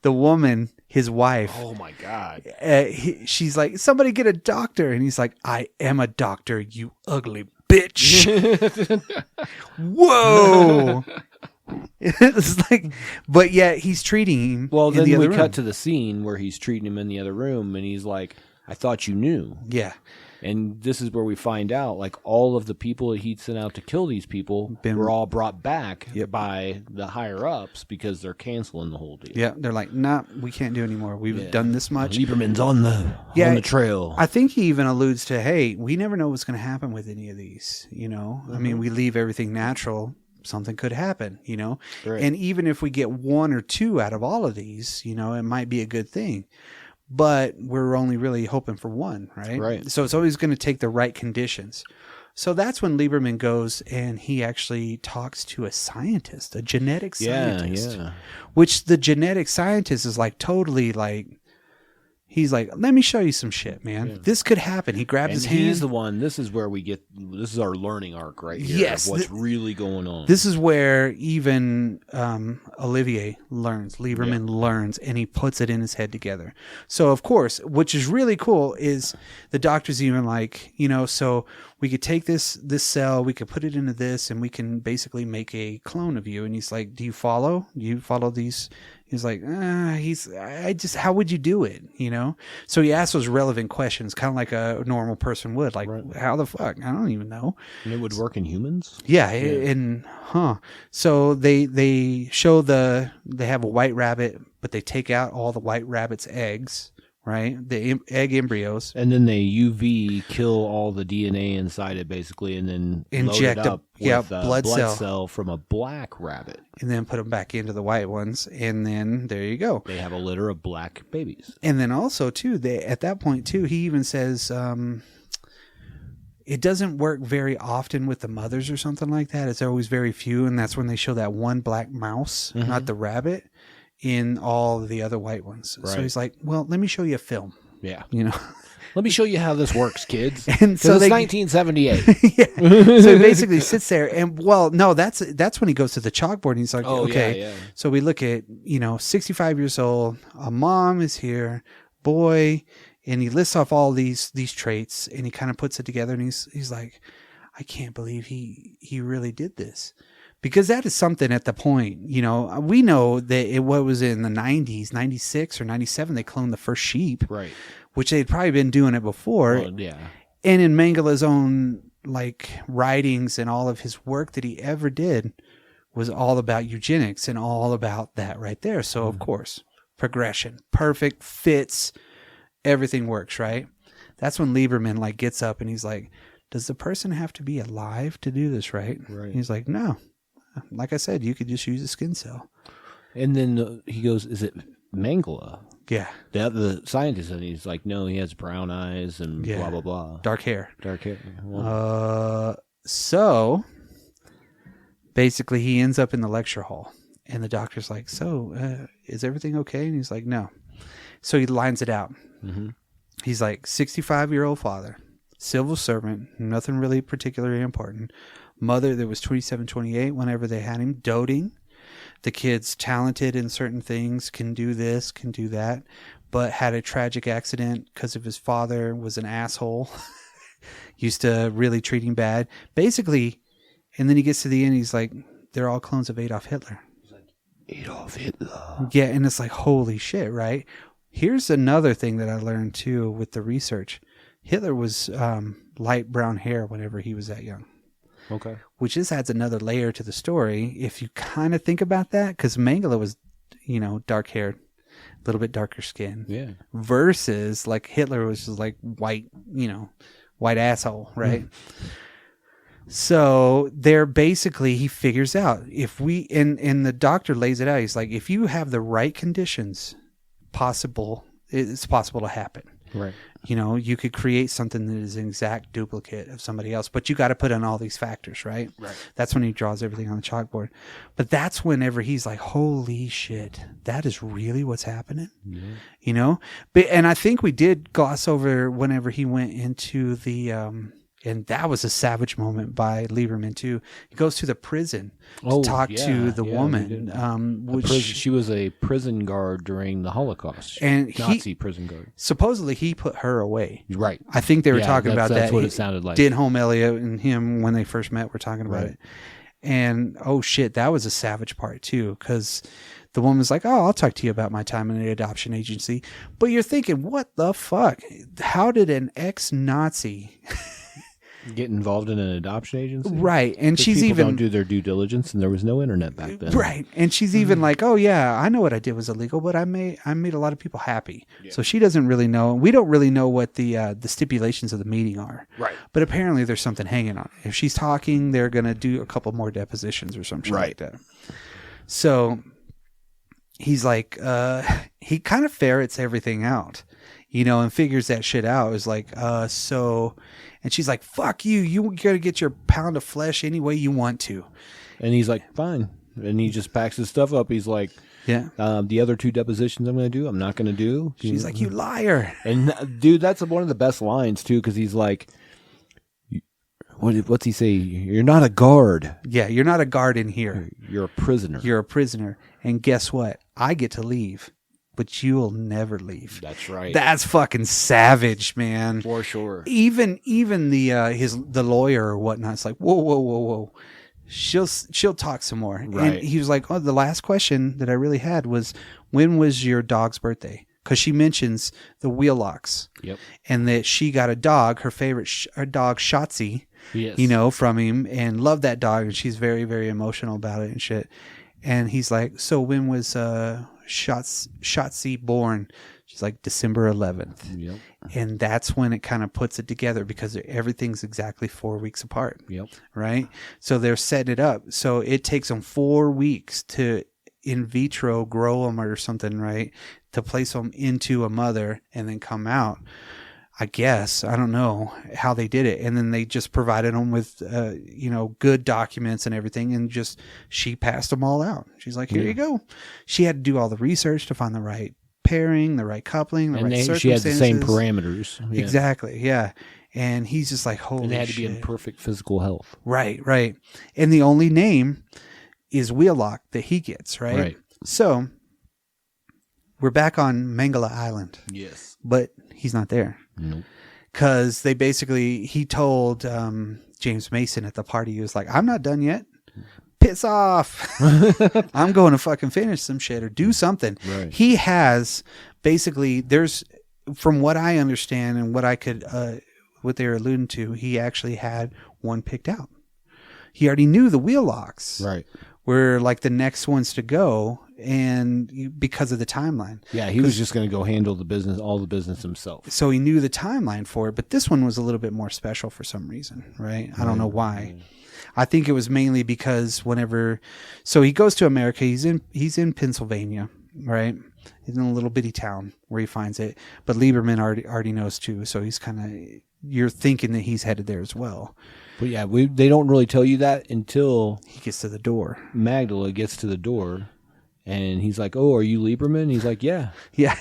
the woman, his wife, Oh my God. She's like, somebody get a doctor. And he's like, I am a doctor, you ugly bitch. Whoa. It's like, but yet he's treating him. Well, in then the we other cut room. to the scene where he's treating him in the other room, and he's like, I thought you knew. Yeah. And this is where we find out, like, all of the people that he'd sent out to kill these people were all brought back by the higher-ups because they're canceling the whole deal. Yeah. They're like, nah, we can't do anymore. We've done this much. Lieberman's on the trail. I think he even alludes to, hey, we never know what's going to happen with any of these, you know? I mean, we leave everything natural. Something could happen, you know? Right. And even if we get one or two out of all of these, you know, it might be a good thing. But we're only really hoping for one, right? Right. So it's always going to take the right conditions. So that's when Lieberman goes and he actually talks to a scientist, a genetic scientist. Yeah. Which the genetic scientist is like totally like, he's like, let me show you some shit, man. Yeah. This could happen. He grabs his hand. He's the one. This is where this is our learning arc right here. Yes. Of what's really going on. This is where even Olivier learns, Lieberman learns, and he puts it in his head together. So, of course, which is really cool is the doctor's even like, you know, so we could take this cell, we could put it into this, and we can basically make a clone of you. And he's like, do you follow? Do you follow these? He's like, how would you do it? You know? So he asks those relevant questions, kind of like a normal person would. Like, how the fuck? I don't even know. And it would work in humans? Yeah. And, So they show they have a white rabbit, but they take out all the white rabbit's eggs, right? The egg embryos. And then they UV kill all the DNA inside it, basically, and then inject load it up with a blood cell from a black rabbit. And then put them back into the white ones. And then there you go. They have a litter of black babies. And then also, too, at that point, too, he even says it doesn't work very often with the mothers or something like that. It's always very few. And that's when they show that one black mouse, not the rabbit, in all of the other white ones. Right. So he's like, well, let me show you a film. Yeah. You know? Let me show you how this works, kids. And so it's 1978. Yeah. So he basically sits there and, well, no, that's when he goes to the chalkboard and he's like, okay. Yeah. So we look at, 65 years old, a mom is here, boy, and he lists off all these traits and he kind of puts it together and he's like, I can't believe he really did this. Because that is something at the point, we know that what was in the 90s, 96 or 97, they cloned the first sheep. Right. Which they'd probably been doing it before. Well, yeah. And in Mengele's own writings and all of his work that he ever did was all about eugenics and all about that right there. So of course, progression, perfect, fits, everything works, right? That's when Lieberman gets up and he's like, does the person have to be alive to do this, right? Right. He's like, no. Like I said, you could just use a skin cell. And then he goes, is it Mengele? Yeah. The scientist, and he's like, no, he has brown eyes and blah, blah, blah. Dark hair. Well, So basically he ends up in the lecture hall and the doctor's like, so is everything okay? And he's like, no. So he lines it out. Mm-hmm. He's like, 65-year-old father, civil servant, nothing really particularly important. Mother that was 27, 28 whenever they had him, doting. The kid's talented in certain things, can do this, can do that, but had a tragic accident because of his father was an asshole. Used to really treat him bad. Basically, and then he gets to the end, he's like, they're all clones of Adolf Hitler. He's like, Adolf Hitler. Yeah, and it's like, holy shit, right? Here's another thing that I learned, too, with the research. Hitler was light brown hair whenever he was that young. Okay. Which just adds another layer to the story if you kind of think about that, because Mengele was, dark haired, a little bit darker skin. Yeah. Versus Hitler was just white, white asshole, right? So they're basically, he figures out if we, and the doctor lays it out. He's like, if you have the right conditions, it's possible to happen. Right. You know, you could create something that is an exact duplicate of somebody else, but you got to put in all these factors, right? Right. That's when he draws everything on the chalkboard. But that's whenever he's like, holy shit, that is really what's happening. Yeah. You know? And I think we did gloss over whenever he went into the, and that was a savage moment by Lieberman too. He goes to the prison to talk to the woman. She was a prison guard during the Holocaust. And Nazi prison guard. Supposedly he put her away. Right. I think they were talking about that. That's what it sounded like. Denholm Elliott and him, when they first met, were talking about it. And oh shit, that was a savage part too, because the woman's like, oh, I'll talk to you about my time in the adoption agency. But you're thinking, what the fuck? How did an ex-Nazi get involved in an adoption agency? Right. And she's people even don't do their due diligence, and there was no internet back then. Right. And she's even like, oh yeah, I know what I did was illegal, but I made a lot of people happy. Yeah. So she doesn't really know. We don't really know what the stipulations of the meeting are. Right. But apparently there's something hanging on it. If she's talking, they're going to do a couple more depositions or something like that. So he's like, he kind of ferrets everything out, you know, and figures that shit out. Is like, and she's like, fuck you. You got to get your pound of flesh any way you want to. And he's like, fine. And he just packs his stuff up. He's like, yeah. The other 2 depositions I'm going to do, I'm not going to do. She's like, you liar. And dude, that's one of the best lines too, because he's like, what's he say? You're not a guard. Yeah, you're not a guard in here. You're a prisoner. You're a prisoner. And guess what? I get to leave, but you'll never leave. That's right. That's fucking savage, man. For sure. Even the lawyer or whatnot's like, whoa. She'll talk some more. Right. And he was like, oh, the last question that I really had was, when was your dog's birthday? Because she mentions the Wheelocks. Yep. And that she got a dog, her favorite dog, Shotzi, yes, you know, from him, and loved that dog, and she's very, very emotional about it and shit. And he's like, so when was Shotzi born? She's like, December 11th. Yep. And that's when it kind of puts it together, because everything's exactly 4 weeks apart. Yep. Right? So they're setting it up. So it takes them 4 weeks to in vitro grow them or something, right? To place them into a mother and then come out. I guess. I don't know how they did it. And then they just provided them with, good documents and everything. And just, she passed them all out. She's like, here you go. She had to do all the research to find the right pairing, the right coupling, the right circumstances. She had the same parameters. Yeah. Exactly. Yeah. And he's just like, holy shit. And they had to be in perfect physical health. Right. And the only name is Wheelock that he gets, right? So we're back on Mangala Island. Yes. But he's not there. Nope. Because he told James Mason at the party, he was like, I'm not done yet. Piss off. I'm going to fucking finish some shit or do something. Right. He has basically, from what I understand and what I could, what they were alluding to, he actually had one picked out. He already knew the Wheelocks. Right. Were like the next ones to go, and because of the timeline. Yeah, he was just going to go handle all the business himself. So he knew the timeline for it, but this one was a little bit more special for some reason, right? I don't know why. I think it was mainly because so he goes to America. He's in Pennsylvania, right? He's in a little bitty town where he finds it, but Lieberman already knows too. So he's you're thinking that he's headed there as well. But yeah, they don't really tell you that until he gets to the door. Magdala gets to the door, and he's like, "Oh, are you Lieberman?" He's like, "Yeah." Yeah.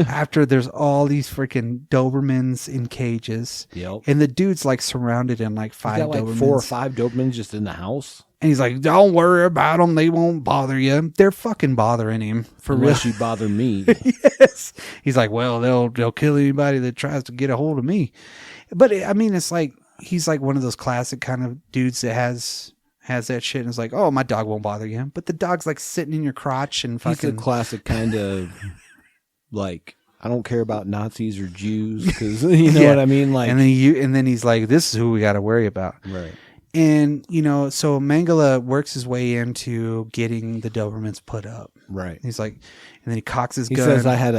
After there's all these freaking Dobermans in cages. Yep. And the dude's like surrounded in like 5 Dobermans. He's got like 4 or 5 Dobermans just in the house. And he's like, don't worry about them. They won't bother you. They're fucking bothering him. Unless you bother me. Yes. He's like, well, they'll kill anybody that tries to get a hold of me. But I mean, it's like, he's like one of those classic kind of dudes that has that shit and is like, oh, my dog won't bother you. But the dog's like sitting in your crotch and fucking. He's a classic kind of like, I don't care about Nazis or Jews because you know what I mean. Like, and then he's like, this is who we got to worry about. Right. And so Mangala works his way into getting the Dobermans put up. Right. He's like, and then he cocks his gun. He says, I had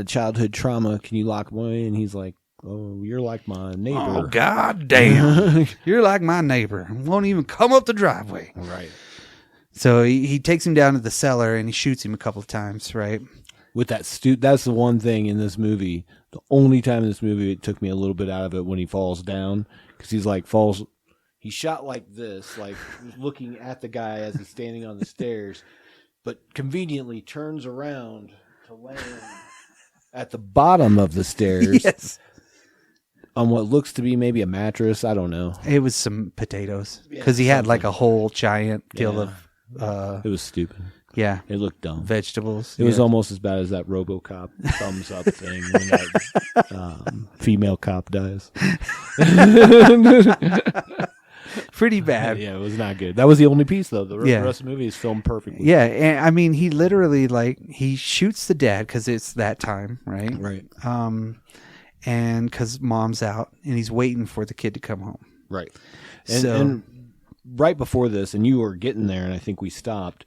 a childhood trauma. Can you lock me away? And he's like, oh, you're like my neighbor. Oh, God damn. You're like my neighbor. Won't even come up the driveway. Right. So he takes him down to the cellar and he shoots him a couple of times, right? with that that's the one thing in this movie. The only time in this movie it took me a little bit out of it when he falls down, because he's shot like this, like looking at the guy as he's standing on the stairs, but conveniently turns around to land at the bottom of the stairs. Yes. On what looks to be maybe a mattress. I don't know. It was some potatoes, because he had like a whole giant deal of it was stupid. Yeah. It looked dumb. Vegetables. It was almost as bad as that RoboCop thumbs up thing when that female cop dies. Pretty bad. Yeah, it was not good. That was the only piece, though. The rest of the movie is filmed perfectly. Yeah, and I mean, he literally, like, he shoots the dad because it's that time, right? Right. And because mom's out, and he's waiting for the kid to come home. Right. And right before this, and you were getting there, and I think we stopped,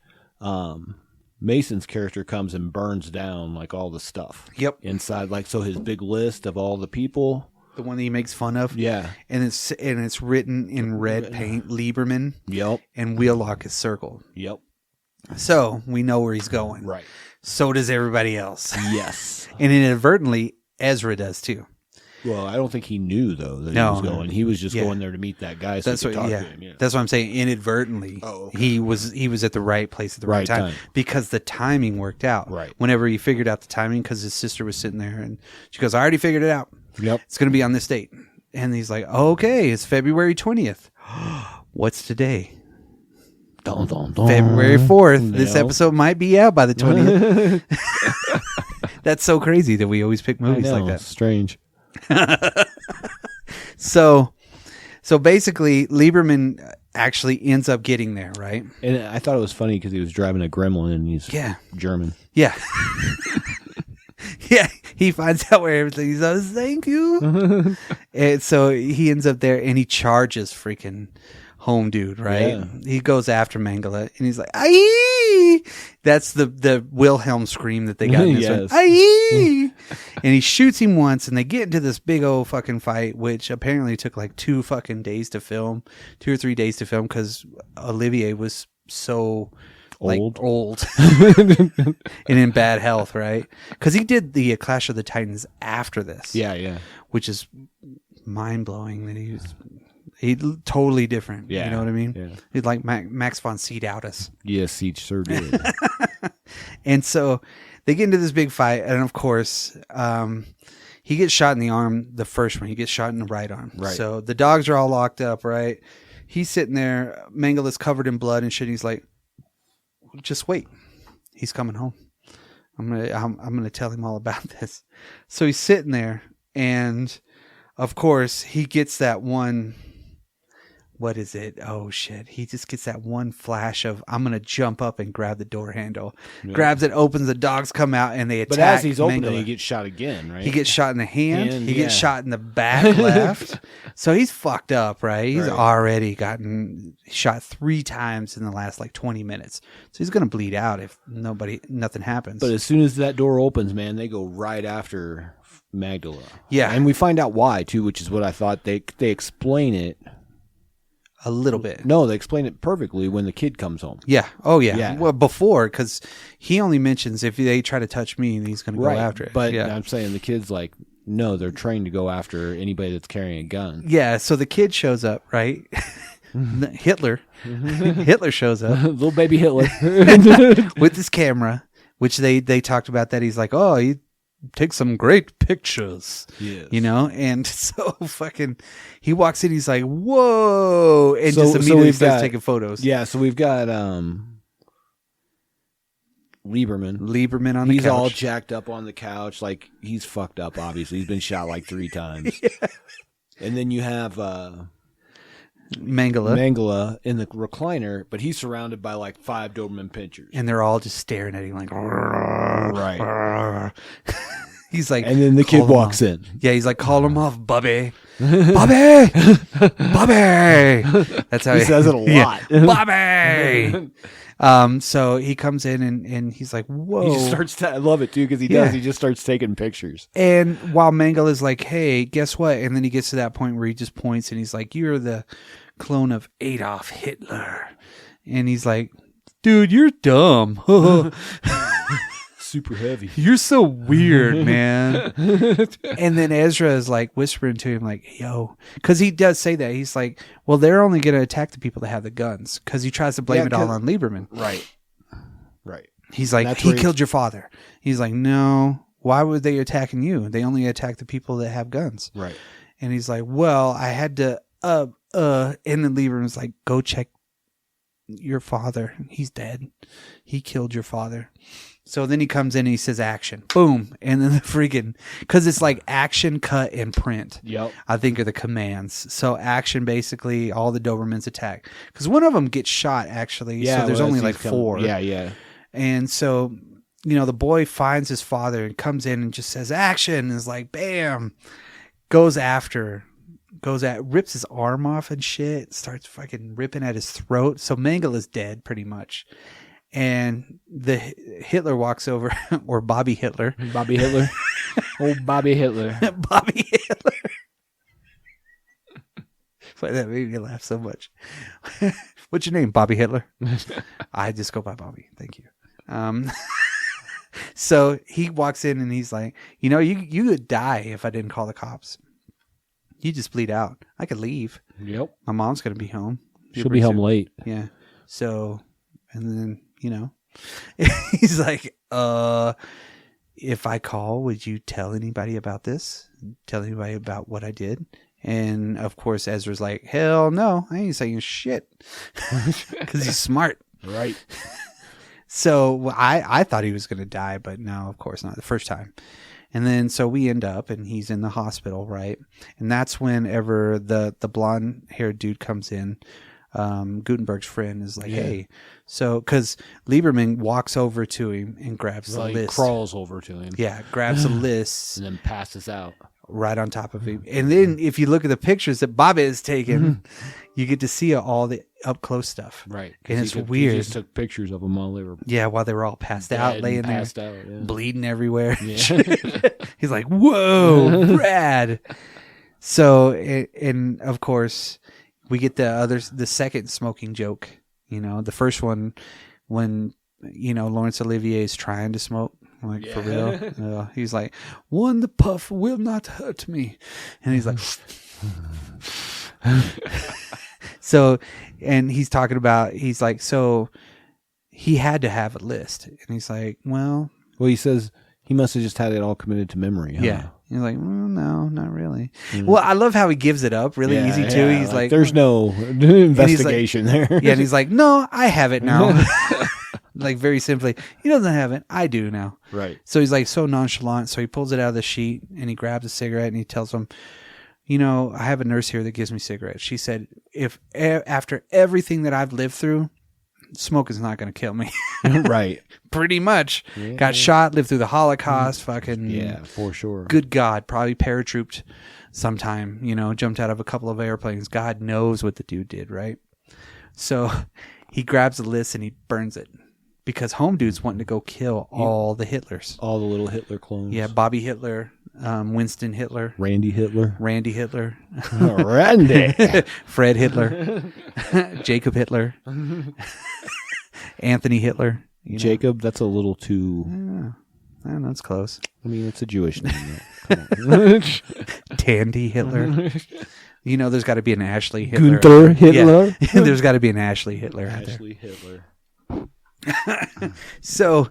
Mason's character comes and burns down, like, all the stuff. Yep. Inside, like, so his big list of all the people. The one that he makes fun of. Yeah. And it's written in red paint, Lieberman. Yep. And Wheelock is circled. Yep. So we know where he's going. Right. So does everybody else. Yes. And inadvertently, Ezra does too. Well, I don't think he knew, though, that he was going. He was just going there to meet that guy so he could talk to him. Yeah. That's what I'm saying. Inadvertently, he was at the right place at the right time because the timing worked out. Right. Whenever he figured out the timing, because his sister was sitting there and she goes, I already figured it out. Yep. It's going to be on this date. And he's like, okay, it's February 20th. What's today? Dun, dun, dun. February 4th. No. This episode might be out by the 20th. That's so crazy that we always pick movies like that. Strange. So basically, Lieberman actually ends up getting there, right? And I thought it was funny because he was driving a Gremlin and he's German. Yeah. Yeah, he finds out where everything is. Oh, thank you. And so he ends up there and he charges freaking home dude, right? Yeah. He goes after Mangala and he's like, "Aye!" That's the Wilhelm scream that they got in this one. Aye! And he shoots him once and they get into this big old fucking fight, which apparently took like 2 or 3 days to film because Olivier was so old and in bad health, right? Because he did the Clash of the Titans after this. Yeah. Which is mind-blowing that he's totally different. Yeah. You know what I mean? Yeah. He's like Max von Sydow's. Yes, he sure did. And so they get into this big fight, and of course, he gets shot in the arm, the first one. He gets shot in the right arm. Right. So the dogs are all locked up, right? He's sitting there, Mangala's covered in blood and shit. He's like, just wait. He's coming home. I'm gonna tell him all about this. So he's sitting there, and of course he gets that one. What is it? Oh shit! He just gets that one flash of I'm gonna jump up and grab the door handle. Yeah. Grabs it, opens. The dogs come out and they attack. But as he's opening, Mangala. he gets shot again, right? He gets shot in the hand. He gets shot in the back left. So he's fucked up, right? He's already gotten shot 3 times in the last like 20 minutes. So he's gonna bleed out if nothing happens. But as soon as that door opens, man, they go right after Magdala. Yeah, and we find out why too, which is what I thought. They explain it. A little bit. No, they explain it perfectly when the kid comes home. Yeah. Oh, yeah. Well, before, because he only mentions if they try to touch me, he's going to go after it. But I'm saying the kid's like, no, they're trained to go after anybody that's carrying a gun. Yeah. So the kid shows up, right? Hitler. Hitler shows up. Little baby Hitler. With his camera, which they talked about that. He's like, oh, he take some great pictures. Yes. You know? And so fucking he walks in, he's like, whoa, and just immediately starts taking photos. Yeah, so we've got Lieberman on the couch. He's all jacked up on the couch, like he's fucked up, obviously. He's been shot like 3 times. Yeah. And then you have Mangala in the recliner, but he's surrounded by like 5 Doberman pinchers. And they're all just staring at him like, right. He's like, and then the kid walks in. Yeah, he's like, call him off, Bubby. Bubby! Bubby! That's how he says it a lot. Bubby! So he comes in and he's like, whoa. He just starts I love it too, because he does. He just starts taking pictures. And while Mangala is like, hey, guess what? And then he gets to that point where he just points and he's like, you're the clone of Adolf Hitler. And he's like, dude, you're dumb. super heavy. You're so weird, man. And then Ezra is like whispering to him, like, yo, because he does say that. He's like, well, they're only going to attack the people that have the guns, because he tries to blame it all on Lieberman. Right. He's like, he killed your father. He's like, no, why would they attacking you? They only attack the people that have guns. Right. And he's like, well, I had to, and then Lieberman's like, go check your father. He's dead. He killed your father. So then he comes in and he says action. Boom. And then the freaking, because it's like action, cut, and print. Yep. I think are the commands. So action, basically, all the Dobermans attack. Because one of them gets shot, actually. Yeah, so there's only like 4. Yeah. And so, the boy finds his father and comes in and just says action. And is like, bam. Rips his arm off and shit. Starts fucking ripping at his throat. So Mengele is dead, pretty much. And the Hitler walks over, or Bobby Hitler. Bobby Hitler. Old Bobby Hitler. Bobby Hitler. But that made me laugh so much. What's your name, Bobby Hitler? I just go by Bobby. Thank you. So he walks in and he's like, you could die if I didn't call the cops. You just bleed out. I could leave. Yep. My mom's going to be home. She'll be home late. Yeah. So, and then, he's like, if I call, would you tell anybody about this? Tell anybody about what I did? And of course, Ezra's like, hell no, I ain't saying shit. Because he's smart. Right. So I thought he was going to die, but no, of course not the first time. And then so we end up and he's in the hospital, right? And that's whenever the blonde haired dude comes in. Gutenberg's friend is like, hey, so because Lieberman walks over to him and grabs the list. Crawls over to him. Yeah, grabs the list. And then passes out. Right on top of him. And then if you look at the pictures that Bobby has taken, you get to see all the up close stuff. Right. And it's weird. He just took pictures of them while they were while they were all passed out, laying there, bleeding everywhere. Yeah. He's like, whoa, rad. So, and of course, we get the second smoking joke. The first one when, Laurence Olivier is trying to smoke. Like, for real. He's like, one, the puff will not hurt me. And he's like, so, and he's talking about, he's like, so he had to have a list. And he's like, well, he says he must have just had it all committed to memory. Huh? Yeah. He's like, no, not really. Well, I love how he gives it up really easy too. Yeah, he's like, there's no investigation there. Yeah. And he's like, no, I have it now. Like, very simply, he doesn't have it. I do now. Right. So he's like so nonchalant. So he pulls it out of the sheet and he grabs a cigarette and he tells him, I have a nurse here that gives me cigarettes. She said, if after everything that I've lived through, smoke is not going to kill me. Right. Pretty much. Yeah. Got shot, lived through the Holocaust, fucking. Yeah, for sure. Good God. Probably paratrooped sometime, jumped out of a couple of airplanes. God knows what the dude did, right? So he grabs the list and he burns it. Because Home Dude's wanting to go kill all the Hitlers. All the little Hitler clones. Yeah, Bobby Hitler, Winston Hitler. Randy Hitler. Randy Hitler. Randy. Fred Hitler. Jacob Hitler. Anthony Hitler. Jacob, that's a little too... I don't know, it's close. I mean, it's a Jewish name. Tandy Hitler. There's got to be an Ashley Hitler. Gunther Hitler? Yeah. There's got to be an Ashley Hitler. Ashley Hitler. So,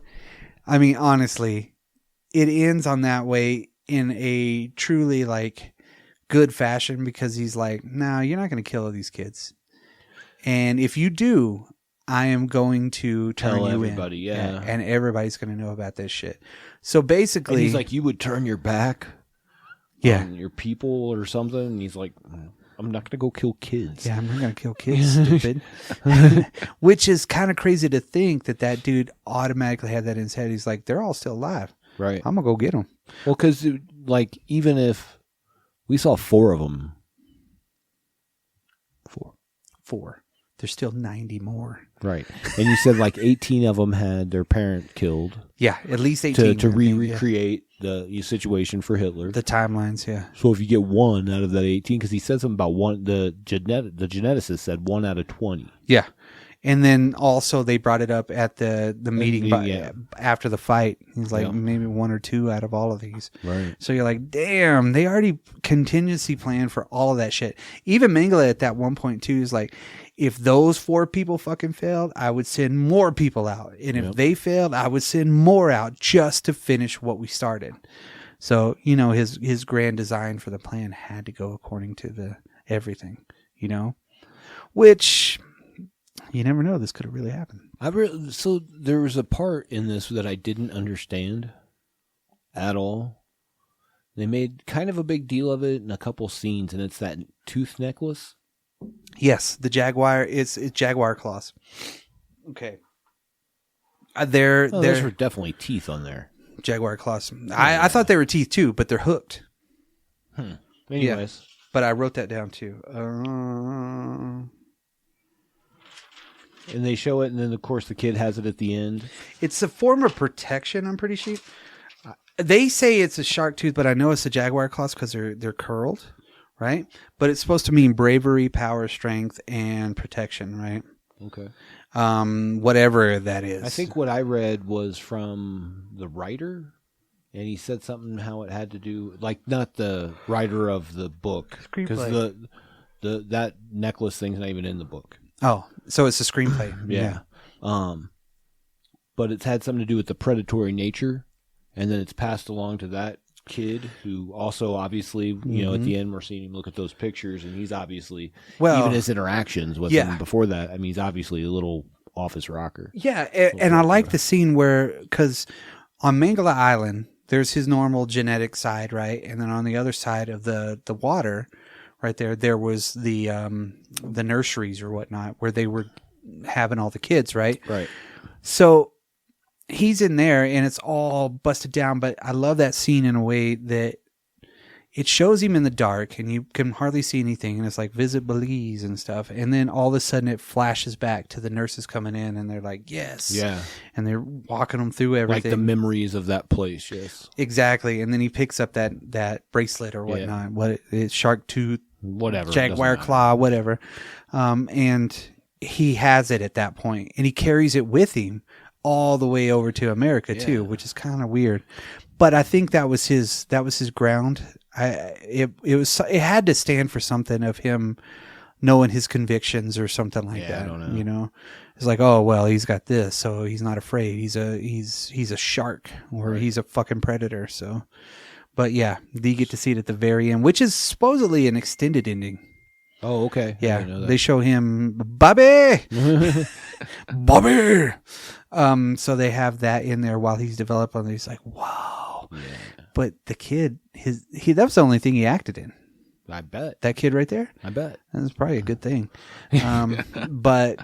I mean, honestly, it ends on that way in a truly good fashion because he's like, no, you're not going to kill all these kids. And if you do, I am going to turn you everybody, in. Yeah. And everybody's going to know about this shit. So basically, and he's like, you would turn your back on your people or something. And he's like, I'm not going to go kill kids. Yeah, I'm not going to kill kids, stupid. Which is kind of crazy to think that dude automatically had that in his head. He's like, they're all still alive. Right. I'm going to go get them. Well, because, even if we saw 4 of them. 4. There's still 90 more. Right. And you said 18 of them had their parent killed. Yeah, at least 18. To recreate the situation for Hitler. The timelines, yeah. So if you get 1 out of that 18, because he said something about 1, the geneticist said 1 out of 20. Yeah. And then also they brought it up at the meeting after the fight. He's like, maybe 1 or 2 out of all of these. Right. So you're like, damn, they already contingency planned for all of that shit. Even Mengele at that 1.2 is like, if those 4 people fucking failed, I would send more people out. And if they failed, I would send more out just to finish what we started. So, you know, his grand design for the plan had to go according to the everything, you know, which you never know. This could have really happened. So there was a part in this that I didn't understand at all. They made kind of a big deal of it in a couple scenes, and it's that tooth necklace. Yes, the jaguar. It's jaguar claws. Okay. Those were definitely teeth on there. Jaguar claws. I thought they were teeth too, but they're hooked. Anyways. But I wrote that down too. And they show it, and then, of course, the kid has it at the end. It's a form of protection, I'm pretty sure. They say it's a shark tooth, but I know it's a jaguar claws because they're curled, right? But it's supposed to mean bravery, power, strength, and protection, right? Okay. Whatever that is. I think what I read was from the writer, and he said something how it had to do, like, not the writer of the book, because that necklace thing's not even in the book. Oh, so it's a screenplay. Yeah. But it's had something to do with the predatory nature, and then it's passed along to that kid who also obviously, you know, at the end we're seeing him look at those pictures, and he's obviously, even his interactions with him before that, I mean, he's obviously a little office rocker. Yeah, and I like the scene where, because on Mangala Island, there's his normal genetic side, right? And then on the other side of the water, right there was the nurseries or whatnot where they were having all the kids, right? Right. So he's in there and it's all busted down, but I love that scene in a way that it shows him in the dark and you can hardly see anything, and it's like visit Belize and stuff, and then all of a sudden it flashes back to the nurses coming in and they're like, yes, yeah, and they're walking them through everything, like the memories of that place. Yes, exactly. And then he picks up that bracelet or whatnot, what it's shark tooth, whatever, jaguar claw, whatever, and he has it at that point and he carries it with him all the way over to America too, which is kind of weird. But I think that was his ground. It had to stand for something of him knowing his convictions or something like that. I don't know. You know, it's like, oh well, he's got this, so he's not afraid. He's a shark, or he's a fucking predator. So, but yeah, you get to see it at the very end, which is supposedly an extended ending. Oh, okay. Yeah, they show him Bobby, Bobby. So they have that in there while he's developing. He's like, wow. Yeah. But the kid, that was the only thing he acted in. I bet. That kid right there? I bet. That's probably a good thing. But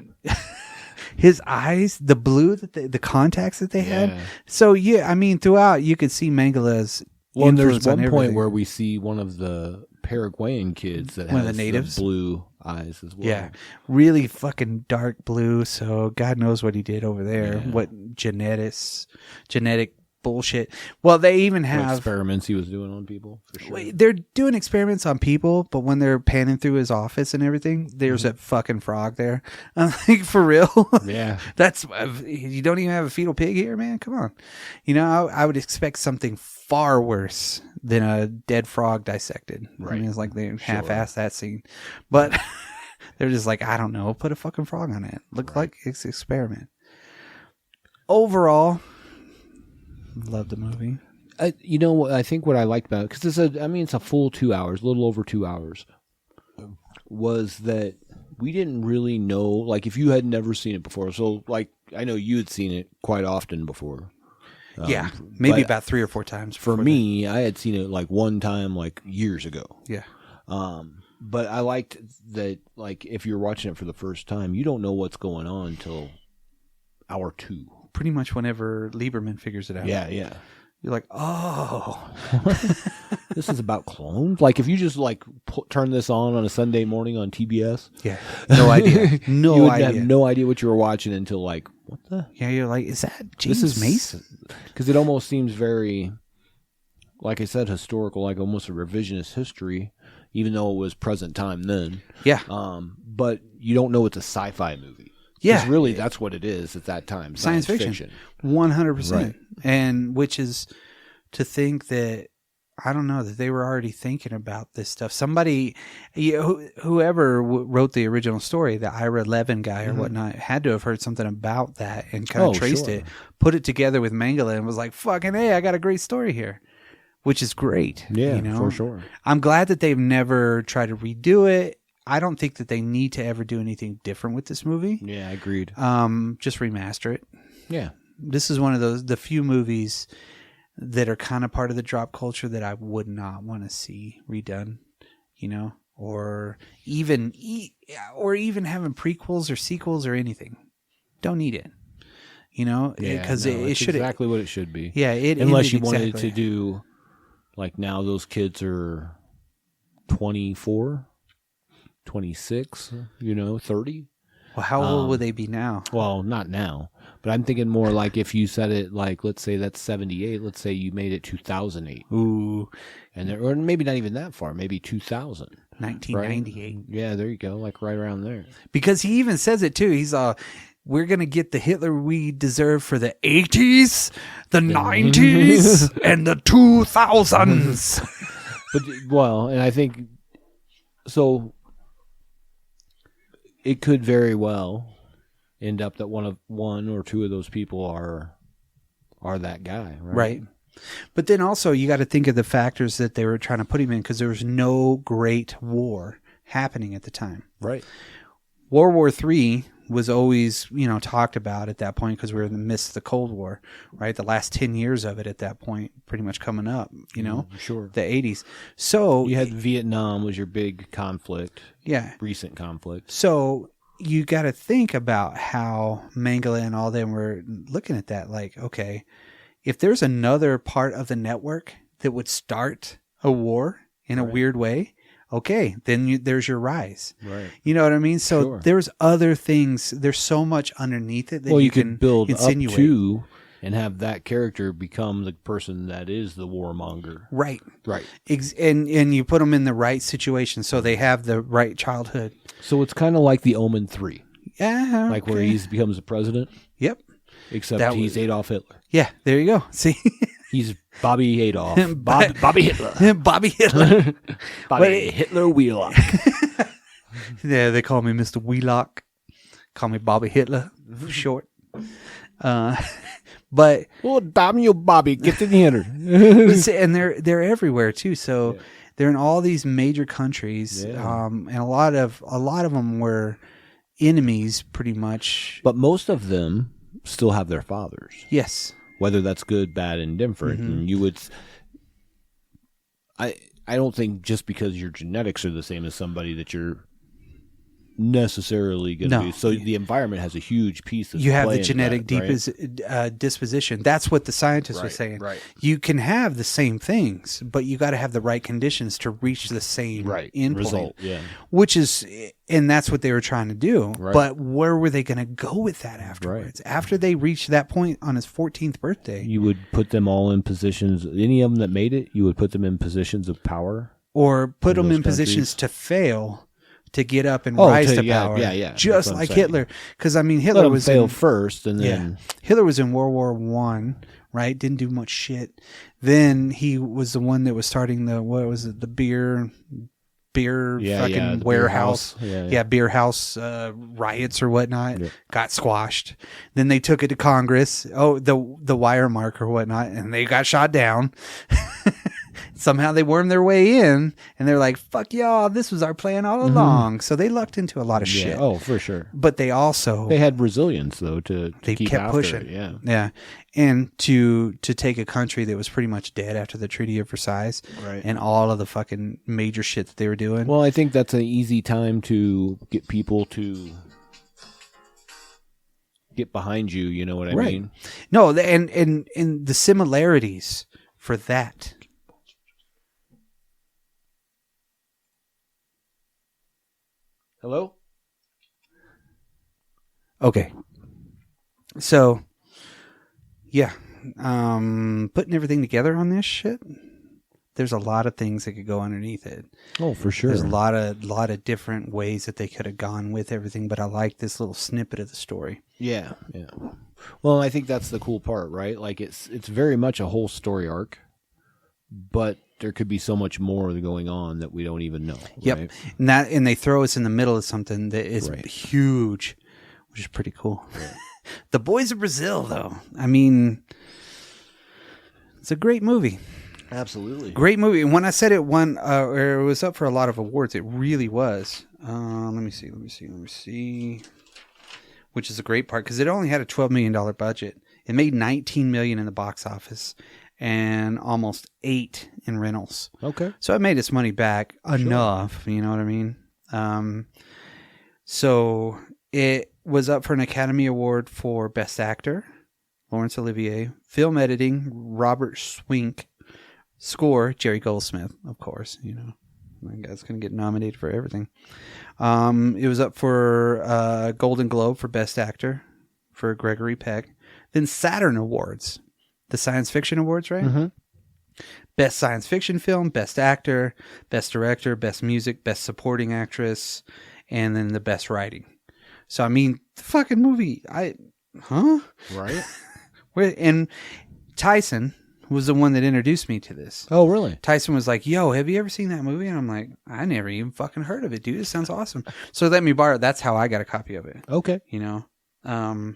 his eyes, the blue, the contacts that they had. So, yeah, I mean, throughout, you could see Mangala's influence. There's one point where we see one of the Paraguayan kids that has the natives, blue eyes as well. Yeah, really fucking dark blue. So God knows what he did over there. Yeah. What genetic bullshit. Well, they even have experiments he was doing on people. For sure, they're doing experiments on people, but when they're panning through his office and everything, there's a fucking frog there. I'm like, for real? Yeah, that's, you don't even have a fetal pig here, man. Come on, you know, I would expect something far worse than a dead frog dissected. Right. I mean, it's like they half-assed that scene, but they're just like, I don't know, put a fucking frog on it. Look like it's an experiment. Overall, love the movie. You know, I think what I liked about it, because it's a full 2 hours, a little over 2 hours, was that we didn't really know, like, if you had never seen it before. So, like, I know you had seen it quite often before. Yeah, maybe about 3 or 4 times. For me, I had seen it like one time, like years ago. Yeah. But I liked that, like, if you're watching it for the first time, you don't know what's going on until hour 2. Pretty much whenever Lieberman figures it out. Yeah, yeah. You're like, oh. This is about clones? Like, if you just, like, turn this on a Sunday morning on TBS. Yeah. No idea. You would have no idea what you were watching until, like, what the? Yeah, you're like, is that James Mason? Because it almost seems very, like I said, historical, like almost a revisionist history, even though it was present time then. Yeah. But you don't know it's a sci-fi movie. Yeah. 'Cause really, that's what it is at that time. Science fiction. 100%. Right. And which is to think that, I don't know, that they were already thinking about this stuff. Somebody, whoever wrote the original story, the Ira Levin guy or whatnot, had to have heard something about that and kind of traced it, put it together with Mengele and was like, fucking, hey, I got a great story here, which is great. Yeah, you know? for sure. I'm glad that they've never tried to redo it. I don't think that they need to ever do anything different with this movie. Yeah, agreed. Just remaster it. Yeah. This is one of the few movies that are kind of part of the drop culture that I would not want to see redone, you know, or even having prequels or sequels or anything. Don't need it, you know, because it should exactly what it should be. Yeah, unless you wanted to do like now those kids are 24, 26, 30. Well, how old would they be now? Well, not now, but I'm thinking more like if you said it like, let's say that's 78. Let's say you made it 2008. Ooh, or maybe not even that far. Maybe 2000. 1998. Right? Yeah, there you go. Like right around there. Because he even says it too. He's we're gonna get the Hitler we deserve for the 80s, the 90s, and the 2000s. But and I think so. It could very well end up that one or two of those people are that guy, right? Right. But then also you got to think of the factors that they were trying to put him in, because there was no great war happening at the time. Right. World War III was always, talked about at that point because we were in the midst of the Cold War, right? The last 10 years of it at that point, pretty much coming up, Sure. The 80s. So you had Vietnam was your big conflict. Yeah. Recent conflict. So you got to think about how Mengele and all them were looking at that. Like, okay, if there's another part of the network that would start a war in a weird way, okay, then there's your rise. Right. You know what I mean? So Sure. there's other things. There's so much underneath it that you can could build insinuate. up to and have that character become the person that is the warmonger. Right. Right. And you put them in the right situation so they have the right childhood. So it's kind of like the Omen 3. Yeah. Like where he becomes the president. Yep. Except he's Adolf Hitler. Yeah, there you go. See? He's Bobby Adolf. Bobby Hitler. Bobby Hitler. Bobby Hitler Wheelock. Yeah, they call me Mr. Wheelock. Call me Bobby Hitler for short. But oh, damn you, Bobby, get in here. And they're everywhere too. So they're in all these major countries, and a lot of them were enemies, pretty much. But most of them still have their fathers. Yes, whether that's good, bad, and different. Mm-hmm. And you would, I don't think just because your genetics are the same as somebody that you're necessarily going to be. So the environment has a huge piece of you have the in genetic that, disposition. That's what the scientists were saying. Right. You can have the same things, but you got to have the right conditions to reach the same end result. point. Yeah. And that's what they were trying to do. Right. But where were they going to go with that afterwards? Right. After they reached that point on his 14th birthday, you would put them all in positions. Any of them that made it, you would put them in positions of power, or put them in positions to fail, to get up and rise to power. Yeah. Just like Hitler. Because, I mean, Hitler was fail first, and then... Hitler was in World War I, right? Didn't do much shit. Then he was the one that was starting the beer fucking warehouse. Beer house riots or whatnot. Yeah. Got squashed. Then they took it to Congress. Oh, the wire mark or whatnot, and they got shot down. Somehow they wormed their way in, and they're like, fuck y'all, this was our plan all along. So they lucked into a lot of shit. Oh, for sure. But they had resilience, though, to keep kept pushing. It, yeah. And to take a country that was pretty much dead after the Treaty of Versailles, and all of the fucking major shit that they were doing. Well, I think that's an easy time to get people to get behind you, you know what I mean? No, and the similarities for that. Hello? Okay. So, yeah. Putting everything together on this shit, there's a lot of things that could go underneath it. Oh, for sure. There's a lot of different ways that they could have gone with everything, but I like this little snippet of the story. Yeah. Well, I think that's the cool part, right? Like it's very much a whole story arc, but there could be so much more going on that we don't even know. Yep. Right? And they throw us in the middle of something that is huge, which is pretty cool. Right. The Boys of Brazil, though. I mean, it's a great movie. Absolutely. Great movie. And when I said it won, or it was up for a lot of awards, it really was. Let me see. Which is a great part because it only had a $12 million budget. It made $19 million in the box office and almost $8 million in rentals. Okay. So it made its money back enough. You know what I mean? So it was up for an Academy Award for Best Actor, Laurence Olivier, film editing, Robert Swink, score, Jerry Goldsmith, of course. You know, that guy's going to get nominated for everything. It was up for Golden Globe for Best Actor for Gregory Peck. Then Saturn Awards, the science fiction awards, right? Mm-hmm. Best science fiction film, Best Actor, Best Director, Best Music, Best Supporting Actress, and then the Best Writing. So, I mean, the fucking movie, Right. And Tyson was the one that introduced me to this. Oh, really? Tyson was like, yo, have you ever seen that movie? And I'm like, I never even fucking heard of it, dude. It sounds awesome. So let me borrow it. That's how I got a copy of it. Okay. You know?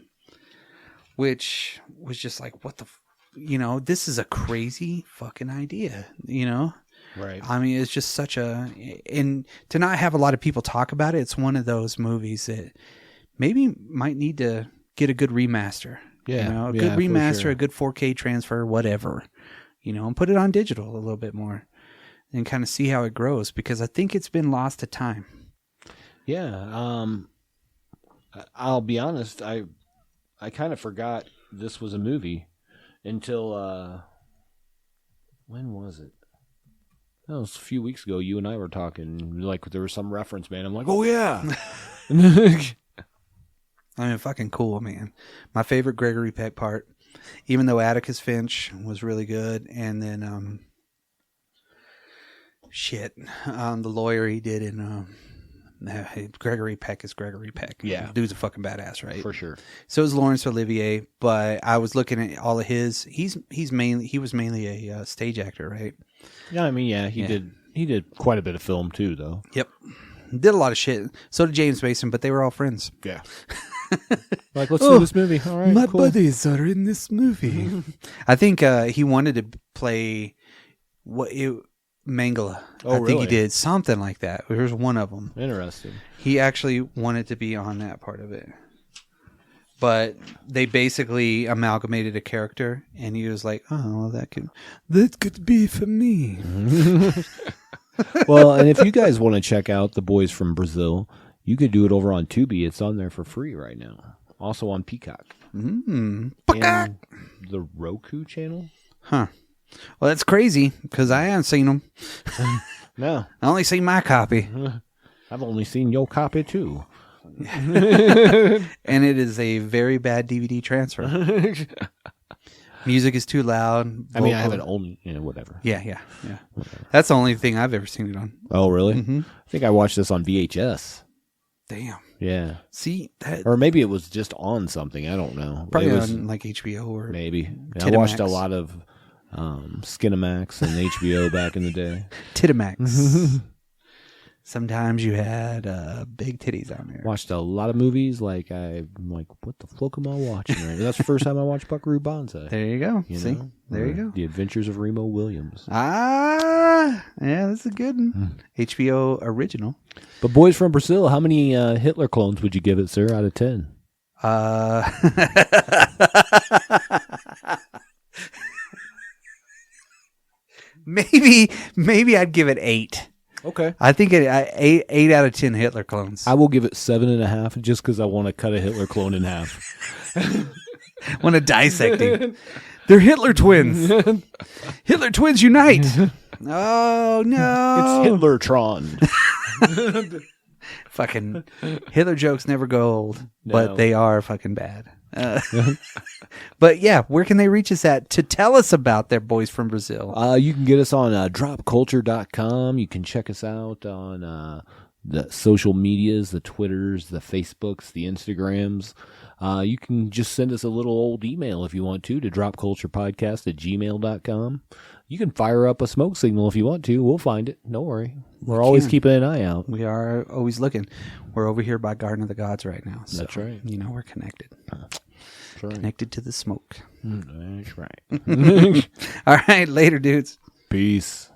Which was just like, what the... this is a crazy fucking idea, you know? Right. I mean, it's just such a... And to not have a lot of people talk about it, it's one of those movies that maybe might need to get a good remaster. Yeah. A good remaster, a good 4K transfer, whatever. And put it on digital a little bit more. And kind of see how it grows. Because I think it's been lost to time. Yeah. I'll be honest, I kind of forgot this was a movie until... when was it? That was a few weeks ago. You and I were talking. Like, there was some reference, man. I'm like, oh, yeah. I mean, fucking cool, man. My favorite Gregory Peck part, even though Atticus Finch was really good, and then the lawyer he did in Gregory Peck is Gregory Peck. Yeah, dude's a fucking badass, right? For sure. So is Laurence Olivier, but I was looking at all of his. He was mainly a stage actor, right? Yeah, I mean, he did quite a bit of film too, though. Yep, did a lot of shit. So did James Mason, but they were all friends. Yeah. Like, let's do this movie. All right, my cool. buddies are in this movie. I think he wanted to play Mangala. Oh, I think really? he did something like that. Here's one of them. Interesting. He actually wanted to be on that part of it, but they basically amalgamated a character, and he was like, "Oh, well, that could be for me." Well, and if you guys want to check out The Boys from Brazil, you could do it over on Tubi. It's on there for free right now. Also on Peacock. Peacock. And the Roku channel. Huh. Well, that's crazy because I haven't seen them. No. I only seen my copy. I've only seen your copy too. And it is a very bad DVD transfer. Music is too loud. I mean, I haven't only, whatever. Yeah. Whatever. That's the only thing I've ever seen it on. Oh, really? Mm-hmm. I think I watched this on VHS. Damn. Yeah. See that? Or maybe it was just on something. I don't know. Probably it was, on like HBO or maybe. I Titamax. watched a lot of Skinamax and HBO back in the day. Titamax. Sometimes you had big titties on there. Watched a lot of movies. Like, I'm like, what the fuck am I watching right now? That's the first time I watched Buckaroo Banzai. There you go. You See? know? There you go. The Adventures of Remo Williams. Yeah, that's a good one. HBO original. But Boys from Brazil, how many Hitler clones would you give it, sir, out of 10? Maybe I'd give it 8. Okay. I think 8 out of 10 Hitler clones. I will give it 7.5 just because I want to cut a Hitler clone in half. Want to dissect him. They're Hitler twins. Hitler twins unite. Oh, no. It's Hitlertron. Fucking Hitler jokes never go old, No. but they are fucking bad. But yeah, where can they reach us at to tell us about their boys from Brazil? You can get us on droppedculture.com. You can check us out on the social medias, the Twitters, the Facebooks, the Instagrams. You can just send us a little old email if you want to droppedculturepodcast@gmail.com. You can fire up a smoke signal if you want to. We'll find it. Don't worry. We're always keeping an eye out. We are always looking. We're over here by Garden of the Gods right now. So, That's right. You know, we're connected. That's right. Connected to the smoke. That's right. All right. Later, dudes. Peace.